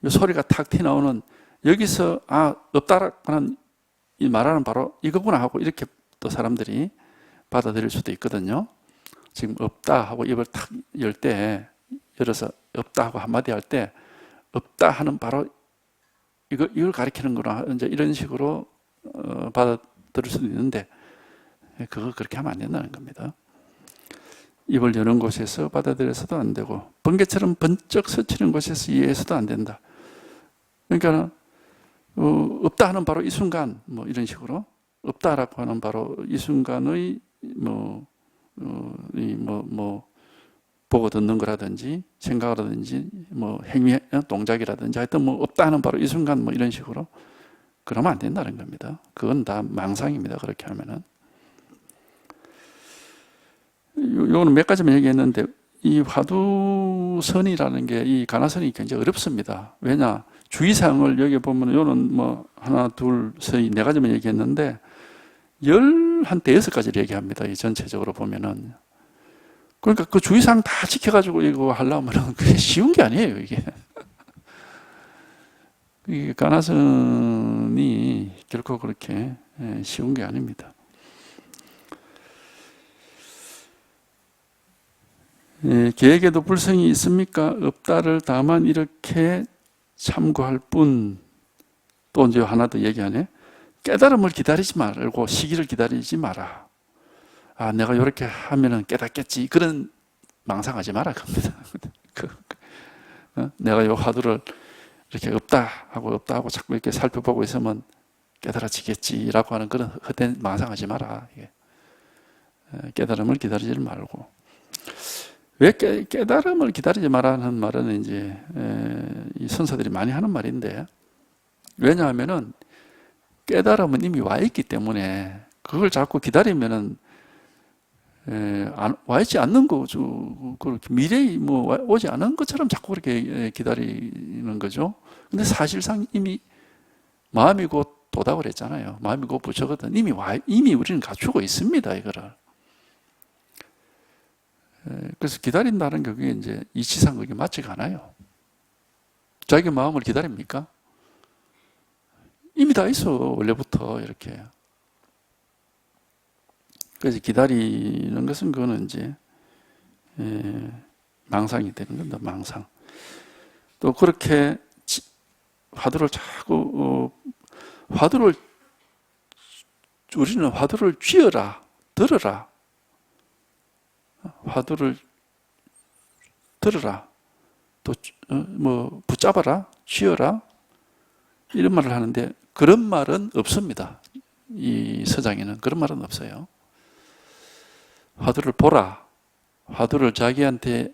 요 소리가 탁 튀어나오는 여기서 없다라고 하는 이 말하는 바로 이거구나 하고 이렇게 또 사람들이 받아들일 수도 있거든요. 지금 없다 하고 입을 탁 열 때, 열어서 없다 하고 한마디 할 때 없다 하는 바로 이걸 가리키는구나 이제 이런 식으로 받아들일 수도 있는데 그거 그렇게 하면 안 된다는 겁니다. 입을 여는 곳에서 받아들여서도 안 되고 번개처럼 번쩍 스치는 곳에서 이해해서도 안 된다. 그러니까 없다 하는 바로 이 순간 뭐 이런 식으로 없다라고 하는 바로 이 순간의 보고 듣는 거라든지 생각이라든지 뭐 행위 동작이라든지 하여튼 뭐 없다 하는 바로 이 순간 뭐 이런 식으로 그러면 안 된다는 겁니다. 그건 다 망상입니다. 그렇게 하면은. 요거는 몇 가지만 얘기했는데 이 화두선이라는 게 이 간화선이 굉장히 어렵습니다. 왜냐? 주의사항을 여기 보면 요는 뭐 하나, 둘, 세, 네 가지만 얘기했는데 한 대여섯 가지를 얘기합니다. 이 전체적으로 보면은. 그러니까 그 주의사항 다 지켜가지고 이거 하려면 그게 쉬운 게 아니에요, 이게. 이게 간화선이 결코 그렇게 쉬운 게 아닙니다. 계획에도 불성이 있습니까? 없다를 다만 이렇게 참고할 뿐. 또 이제 하나 더 얘기하네. 깨달음을 기다리지 말고 시기를 기다리지 마라. 내가 이렇게 하면은 깨닫겠지. 그런 망상하지 마라 겁니다. 내가 이 화두를 이렇게 없다 하고 자꾸 이렇게 살펴보고 있으면 깨달아지겠지라고 하는 그런 헛된 망상하지 마라. 깨달음을 기다리지 말고. 왜 깨달음을 기다리지 말라는 말은 이제 이 선사들이 많이 하는 말인데, 왜냐하면은 깨달음은 이미 와 있기 때문에 그걸 자꾸 기다리면은 와 있지 않는 거죠. 그렇게 미래에 뭐 오지 않은 것처럼 자꾸 그렇게 기다리는 거죠. 근데 사실상 이미 마음이 곧 도다고 그랬잖아요. 마음이 곧 부처거든. 이미 우리는 갖추고 있습니다, 이거를. 그래서 기다린다는 게 그게 이제 이치상 그게 맞지가 않아요. 자기 마음을 기다립니까? 이미 다 있어, 원래부터 이렇게. 그래서 기다리는 것은 그거는 이제 망상이 되는 겁니다. 망상. 또 그렇게 화두를 자꾸 우리는 화두를 쥐어라, 들어라, 화두를 들어라, 또 뭐 붙잡아라, 쥐어라 이런 말을 하는데 그런 말은 없습니다. 이 서장에는 그런 말은 없어요. 화두를 보라, 화두를 자기한테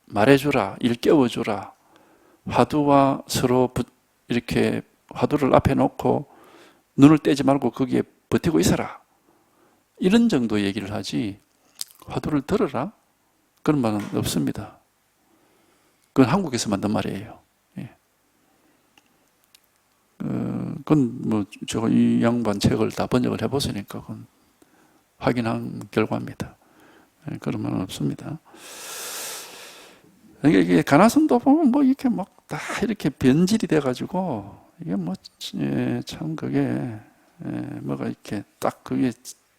말해주라, 일깨워주라, 화두와 서로 이렇게 화두를 앞에 놓고 눈을 떼지 말고 거기에 버티고 있어라, 이런 정도 얘기를 하지 화두를 들어라 그런 말은 없습니다. 그건 한국에서 만든 말이에요. 그건 뭐 제가 이 양반 책을 다 번역을 해봤으니까 그건 확인한 결과입니다. 그런 말은 없습니다. 이게 가나선도 보면 뭐 이렇게 막 다 이렇게 변질이 돼가지고 이게 뭐 참 그게 뭐가 이렇게 딱 그게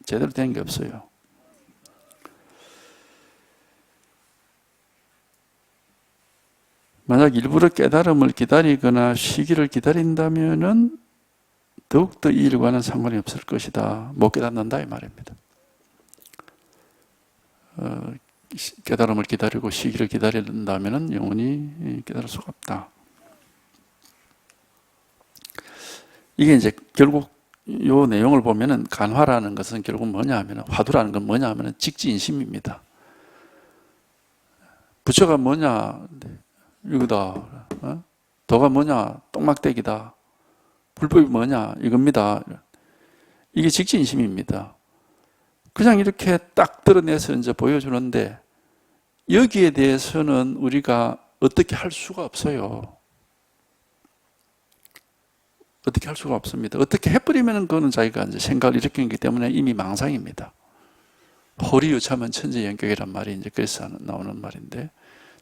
제대로 된 게 없어요. 만약 일부러 깨달음을 기다리거나 시기를 기다린다면은 더욱더 이 일과는 상관이 없을 것이다. 못 깨닫는다 이 말입니다. 깨달음을 기다리고 시기를 기다린다면은 영원히 깨달을 수가 없다. 이게 이제 결국 요 내용을 보면은 간화라는 것은 결국 뭐냐 하면은 화두라는 건 뭐냐 하면은 직지인심입니다. 부처가 뭐냐? 이거다. 도가 뭐냐? 똥막대기다. 불법이 뭐냐? 이겁니다. 이게 직지인심입니다. 그냥 이렇게 딱 드러내서 이제 보여주는데 여기에 대해서는 우리가 어떻게 할 수가 없어요. 어떻게 할 수가 없습니다. 어떻게 해버리면 그거는 자기가 이제 생각을 일으키기 때문에 이미 망상입니다. 허리유참은 천재연격이란 말이 이제 그래서 나오는 말인데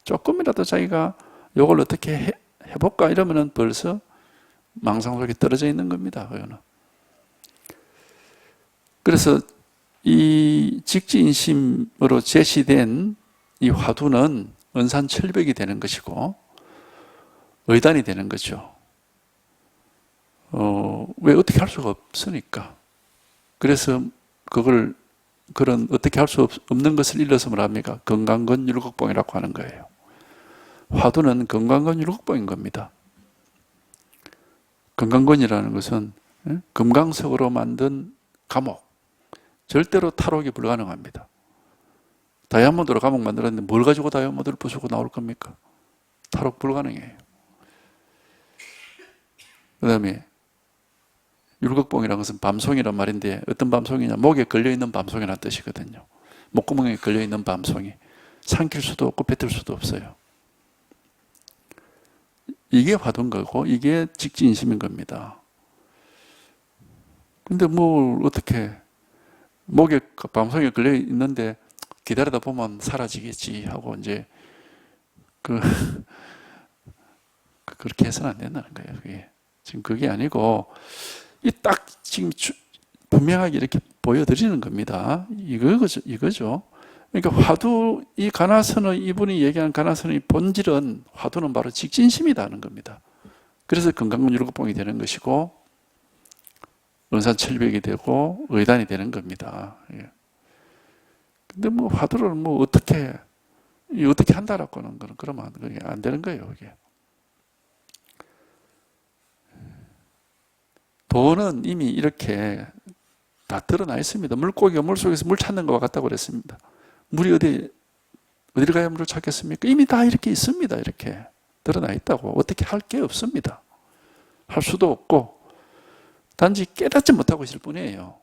조금이라도 자기가 이걸 어떻게 해볼까 이러면은 벌써 망상 속에 떨어져 있는 겁니다. 그거는. 그래서 이 직지인심으로 제시된 이 화두는 은산철벽이 되는 것이고 의단이 되는 거죠. 왜 어떻게 할 수가 없으니까. 그래서 그런 어떻게 할 수 없는 것을 일러서 뭐랍니까? 건강건 율곡봉이라고 하는 거예요. 화두는 건강건 율곡봉인 겁니다. 건강건이라는 것은 금강석으로 만든 감옥. 절대로 탈옥이 불가능합니다. 다이아몬드로 감옥 만들었는데 뭘 가지고 다이아몬드를 부수고 나올 겁니까? 탈옥 불가능해요. 그 다음에 율곡봉이라는 것은 밤송이란 말인데 어떤 밤송이냐? 목에 걸려있는 밤송이라는 뜻이거든요. 목구멍에 걸려있는 밤송이. 삼킬 수도 없고 뱉을 수도 없어요. 이게 화두인 거고 이게 직지인심인 겁니다. 근데 뭘 어떻게 목에 밤송이가 걸려 있는데 기다리다 보면 사라지겠지 하고 이제 그렇게 해서는 안 된다는 거예요. 그게 지금 그게 아니고 이 딱 지금 분명하게 이렇게 보여드리는 겁니다. 이거죠. 그러니까 화두 이 가나선의 이분이 얘기한 가나선의 본질은 화두는 바로 직진심이라는 겁니다. 그래서 건강근 율곡봉이 되는 것이고 은산철벽이 되고 의단이 되는 겁니다. 근데 뭐 화두를 뭐 어떻게 한다라고는 그러면 그게 안 되는 거예요. 이게. 돈은 이미 이렇게 다 드러나 있습니다. 물고기가 물속에서 물 찾는 것과 같다고 그랬습니다. 물이 어디를 가야 물을 찾겠습니까? 이미 다 이렇게 있습니다. 이렇게 드러나 있다고. 어떻게 할 게 없습니다. 할 수도 없고 단지 깨닫지 못하고 있을 뿐이에요.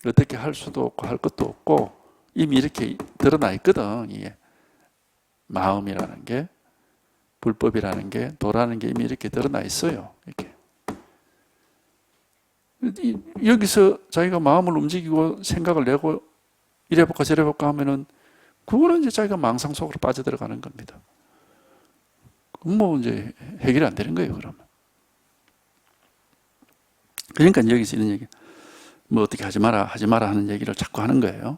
어떻게 할 수도 없고 할 것도 없고 이미 이렇게 드러나 있거든. 이게 마음이라는 게, 불법이라는 게, 도라는 게 이미 이렇게 드러나 있어요. 이렇게. 여기서 자기가 마음을 움직이고 생각을 내고 이래볼까 저래볼까 하면은 그거는 이제 자기가 망상 속으로 빠져들어가는 겁니다. 뭐 이제 해결이 안 되는 거예요, 그러면. 그러니까 여기서 이런 얘기, 뭐 어떻게 하지 마라 하는 얘기를 자꾸 하는 거예요.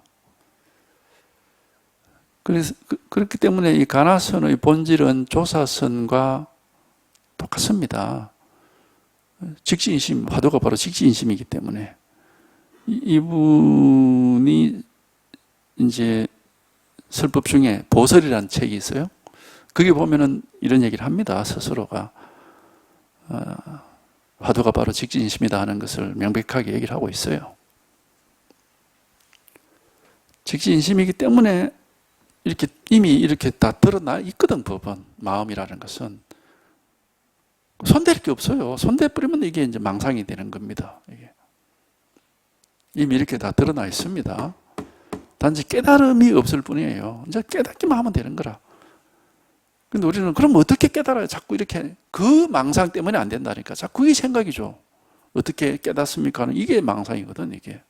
그래서 그렇기 때문에 이 가나선의 본질은 조사선과 똑같습니다. 직지인심, 화두가 바로 직지인심이기 때문에 이분이 이제 설법 중에 보설이라는 책이 있어요. 거기 보면은 이런 얘기를 합니다. 스스로가 화두가 바로 직지인심이다 하는 것을 명백하게 얘기를 하고 있어요. 직지인심이기 때문에 이렇게 이미 이렇게 다 드러나 있거든. 법은, 마음이라는 것은 손댈 게 없어요. 손대버리면 이게 이제 망상이 되는 겁니다. 이게. 이미 이렇게 다 드러나 있습니다. 단지 깨달음이 없을 뿐이에요. 이제 깨닫기만 하면 되는 거라. 근데 우리는 그럼 어떻게 깨달아요? 자꾸 이렇게 그 망상 때문에 안 된다니까. 자꾸 그게 생각이죠. 어떻게 깨닫습니까? 하는 이게 망상이거든, 이게.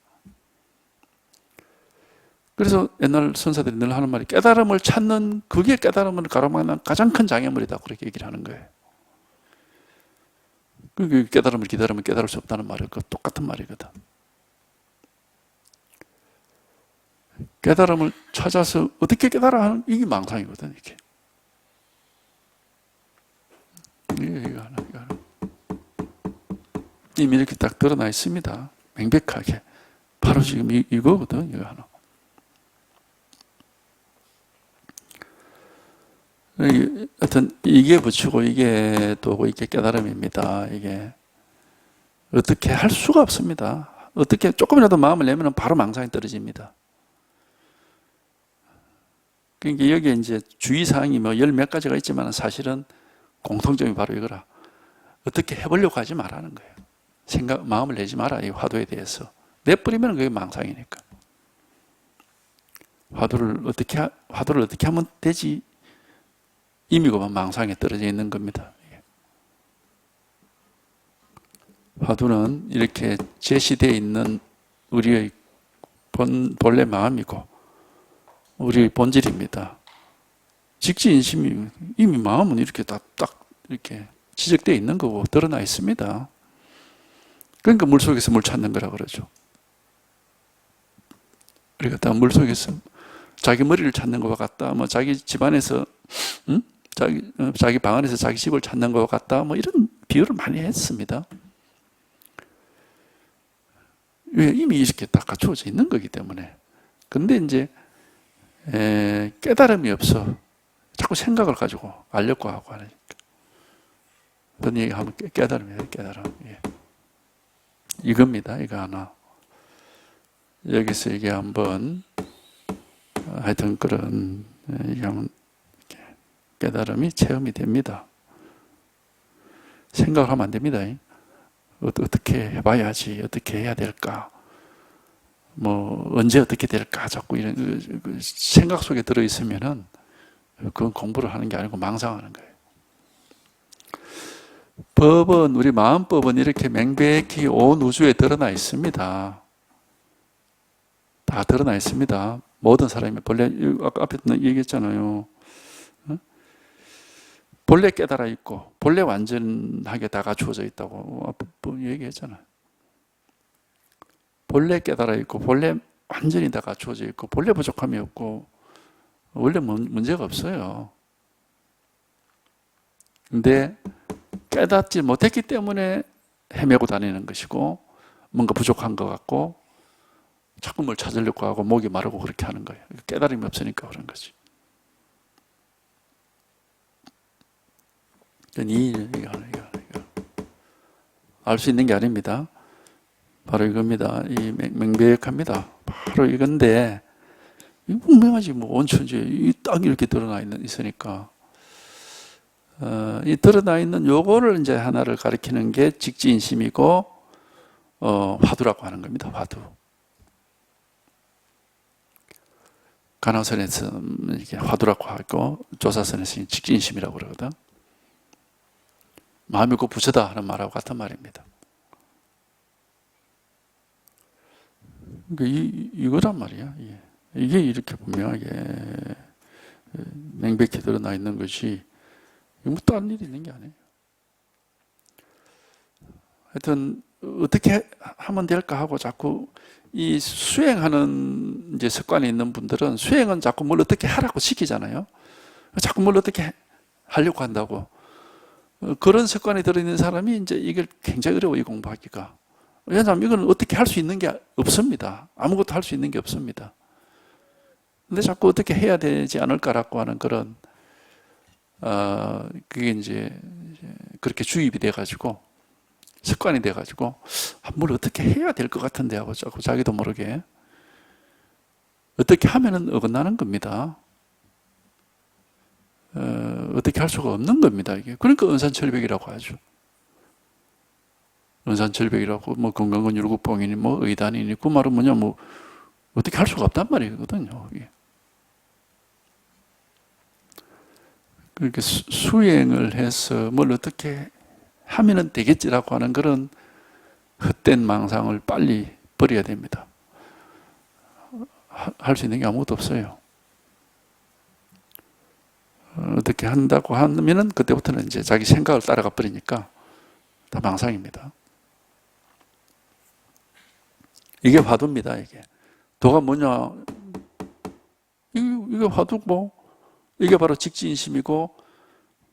그래서 옛날 선사들이 늘 하는 말이 깨달음을 찾는 그게 깨달음을 가로막는 가장 큰 장애물이다. 그렇게 얘기를 하는 거예요. 그 깨달음을 기다리면 깨달을 수 없다는 말이 그 똑같은 말이거든. 깨달음을 찾아서 어떻게 깨달아 하는 이게 망상이거든, 이게. 이거 하나. 이미 이렇게 딱 드러나 있습니다. 명백하게. 바로 지금 이거거든, 이거 하나. 하여튼, 이게 부추고, 이게 도고, 이게 깨달음입니다. 이게. 어떻게 할 수가 없습니다. 어떻게 조금이라도 마음을 내면 바로 망상이 떨어집니다. 그러니까 여기에 이제 주의사항이 뭐 열 몇 가지가 있지만 사실은 공통점이 바로 이거라. 어떻게 해보려고 하지 말라는 거예요. 마음을 내지 마라. 이 화두에 대해서. 내버리면 그게 망상이니까. 화두를 어떻게 하면 되지? 이미 그만 망상에 떨어져 있는 겁니다. 화두는 이렇게 제시되어 있는 우리의 본래 마음이고 우리의 본질입니다. 직지인심이 이미 마음은 이렇게 딱 이렇게 지적되어 있는 거고 드러나 있습니다. 그러니까 물속에서 물 찾는 거라 그러죠. 우리가 다 물속에서 자기 머리를 찾는 것과 같다. 뭐 자기 집안에서 자기 방 안에서 자기 집을 찾는 것과 같다. 뭐 이런 비유를 많이 했습니다. 왜? 이미 이렇게 딱 갖추어져 있는 거기 때문에. 근데 이제 깨달음이 없어. 자꾸 생각을 가지고 알려고 하고 하니까. 어떤 얘기하면 깨달음이에요. 깨달음. 예. 이겁니다. 이거 하나. 여기서 이게 한번 하여튼 그런 깨달음이 체험이 됩니다. 생각을 하면 안 됩니다. 어떻게 해봐야지, 어떻게 해야 될까, 뭐 언제 어떻게 될까, 자꾸 이런 생각 속에 들어있으면은 그건 공부를 하는 게 아니고 망상하는 거예요. 법은, 우리 마음법은 이렇게 명백히 온 우주에 드러나 있습니다. 다 드러나 있습니다. 모든 사람이 본래 아까 앞에 얘기했잖아요. 본래 깨달아 있고 본래 완전하게 다 갖추어져 있다고 얘기했잖아요. 본래 깨달아 있고 본래 완전히 다 갖추어져 있고 본래 부족함이 없고 원래 문제가 없어요. 근데 깨닫지 못했기 때문에 헤매고 다니는 것이고 뭔가 부족한 것 같고 자꾸 뭘 찾으려고 하고 목이 마르고 그렇게 하는 거예요. 깨달음이 없으니까 그런 거지. 이거. 알 수 있는 게 아닙니다. 바로 이겁니다. 이 명백합니다. 바로 이건데, 이 분명하지, 뭐, 온천지에 이 딱 이렇게 드러나 있으니까. 이 드러나 있는 요거를 이제 하나를 가리키는 게 직지인심이고, 화두라고 하는 겁니다. 화두. 간화선에서는 이게 화두라고 하고, 조사선에서는 직지인심이라고 그러거든. 마음이 곧 부처다 하는 말하고 같은 말입니다. 그러니까 이거란 말이야. 이게 이렇게 분명하게 명백히 드러나 있는 것이, 뭐 다른 일이 있는 게 아니에요. 하여튼, 어떻게 하면 될까 하고 자꾸 이 수행하는 이제 습관이 있는 분들은 수행은 자꾸 뭘 어떻게 하라고 시키잖아요. 자꾸 뭘 어떻게 하려고 한다고. 그런 습관이 들어있는 사람이 이제 이걸 굉장히 어려워요, 공부하기가. 왜냐하면 이건 어떻게 할 수 있는 게 없습니다. 아무것도 할 수 있는 게 없습니다. 근데 자꾸 어떻게 해야 되지 않을까라고 하는 그런, 그게 이제 그렇게 주입이 돼가지고, 습관이 돼가지고, 뭘 어떻게 해야 될 것 같은데 하고 자꾸 자기도 모르게. 어떻게 하면은 어긋나는 겁니다. 어떻게 할 수가 없는 겁니다, 이게. 그러니까 은산철벽이라고 하죠. 은산철벽이라고, 뭐, 건강근 율곡봉이니, 뭐, 의단이니, 그 말은 뭐냐, 뭐, 어떻게 할 수가 없단 말이거든요, 이게. 그렇게 수행을 해서 뭘 어떻게 하면은 되겠지라고 하는 그런 헛된 망상을 빨리 버려야 됩니다. 할 수 있는 게 아무것도 없어요. 어떻게 한다고 하면은 그때부터는 이제 자기 생각을 따라가 버리니까 다 망상입니다. 이게 화두입니다, 이게. 도가 뭐냐? 이게 화두고, 이게 바로 직지인심이고,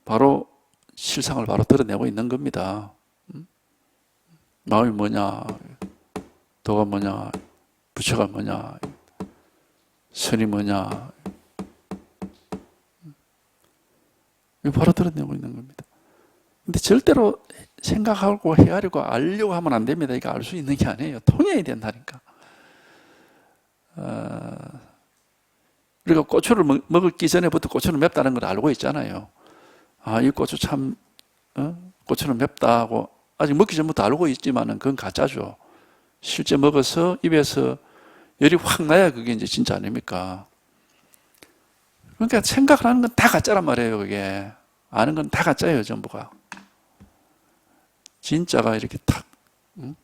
바로 실상을 바로 드러내고 있는 겁니다. 마음이 뭐냐? 도가 뭐냐? 부처가 뭐냐? 선이 뭐냐? 이거 바로 드러내고 있는 겁니다. 근데 절대로 생각하고 헤아리고 알려고 하면 안 됩니다. 이거 알 수 있는 게 아니에요. 통해야 된다니까. 우리가 고추를 먹기 전에부터 고추는 맵다는 걸 알고 있잖아요. 아, 이 고추 참, 고추는 맵다 하고, 아직 먹기 전부터 알고 있지만은 그건 가짜죠. 실제 먹어서 입에서 열이 확 나야 그게 이제 진짜 아닙니까? 그러니까 생각을 하는 건 다 가짜란 말이에요, 그게. 아는 건 다 가짜예요, 전부가. 진짜가 이렇게 탁,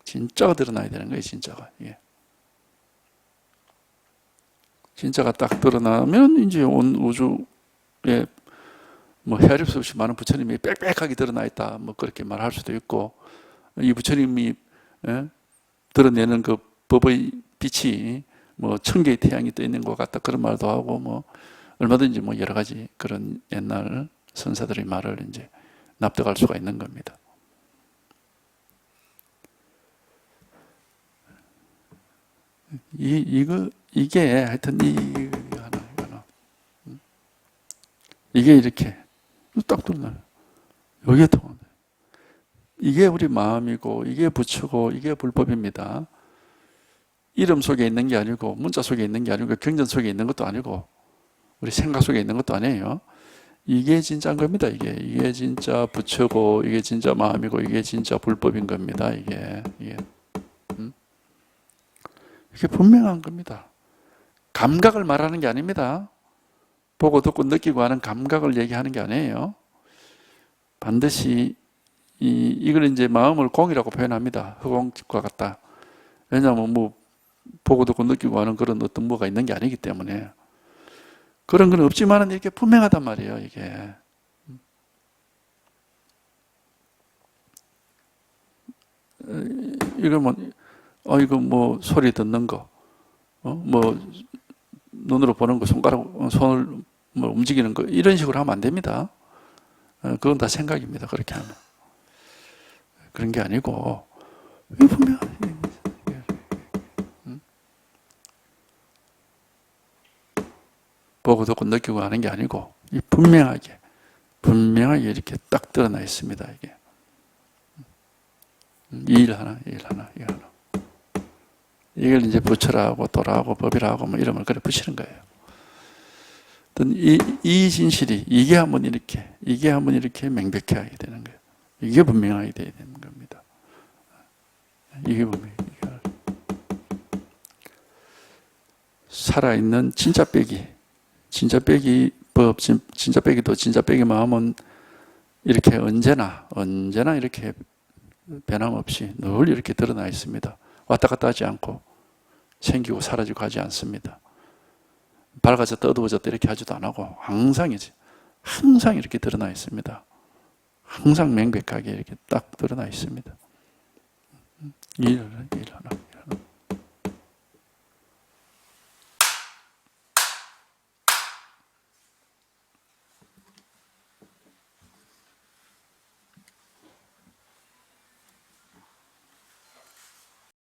진짜가 드러나야 되는 거예요, 진짜가. 예. 진짜가 딱 드러나면 이제 온 우주에 뭐 헤아릴 수 없이 많은 부처님이 빽빽하게 드러나 있다. 뭐 그렇게 말할 수도 있고, 이 부처님이 드러내는 그 법의 빛이 뭐 1000개의 태양이 떠 있는 것 같다. 그런 말도 하고, 뭐 얼마든지 뭐 여러 가지 그런 옛날 선사들의 말을 이제 납득할 수가 있는 겁니다. 이게 하여튼 이게 이렇게 딱 드러나요. 여기에 통하네. 이게 우리 마음이고, 이게 부처고, 이게 불법입니다. 이름 속에 있는 게 아니고, 문자 속에 있는 게 아니고, 경전 속에 있는 것도 아니고, 우리 생각 속에 있는 것도 아니에요. 이게 진짜인 겁니다. 이게 진짜 부처고, 이게 진짜 마음이고, 이게 진짜 불법인 겁니다. 이게 분명한 겁니다. 감각을 말하는 게 아닙니다. 보고 듣고 느끼고 하는 감각을 얘기하는 게 아니에요. 반드시 이걸 이제 마음을 공이라고 표현합니다. 흑공과 같다. 왜냐하면 뭐 보고 듣고 느끼고 하는 그런 어떤 뭐가 있는 게 아니기 때문에. 그런 건 없지만은 이렇게 분명하단 말이에요, 이게. 이거 뭐 소리 듣는 거, 뭐 눈으로 보는 거, 손을 뭐 움직이는 거, 이런 식으로 하면 안 됩니다. 그건 다 생각입니다. 그렇게 하면. 그런 게 아니고, 이거 분명하게. 보고 듣고 느끼고 하는 게 아니고, 분명하게 이렇게 딱 드러나 있습니다, 이게. 이 일 하나, 이 일 하나, 이 일 하나. 이걸 이제 부처라고 도라고 법이라고 뭐 이름을 그래 붙이는 거예요. 이 진실이 이게 한번 이렇게 명백히 하게 되는 거예요. 이게 분명하게 되어야 되는 겁니다. 이게 분명히. 살아있는 진짜 빼기 법, 진짜 빼기도 진짜 빼기 마음은 이렇게 언제나 이렇게 변함없이 늘 이렇게 드러나 있습니다. 왔다 갔다 하지 않고 생기고 사라지고 하지 않습니다. 밝아졌다 어두워졌다 이렇게 하지도 안 하고 항상 이렇게 드러나 있습니다. 항상 명백하게 이렇게 딱 드러나 있습니다. 일 하나.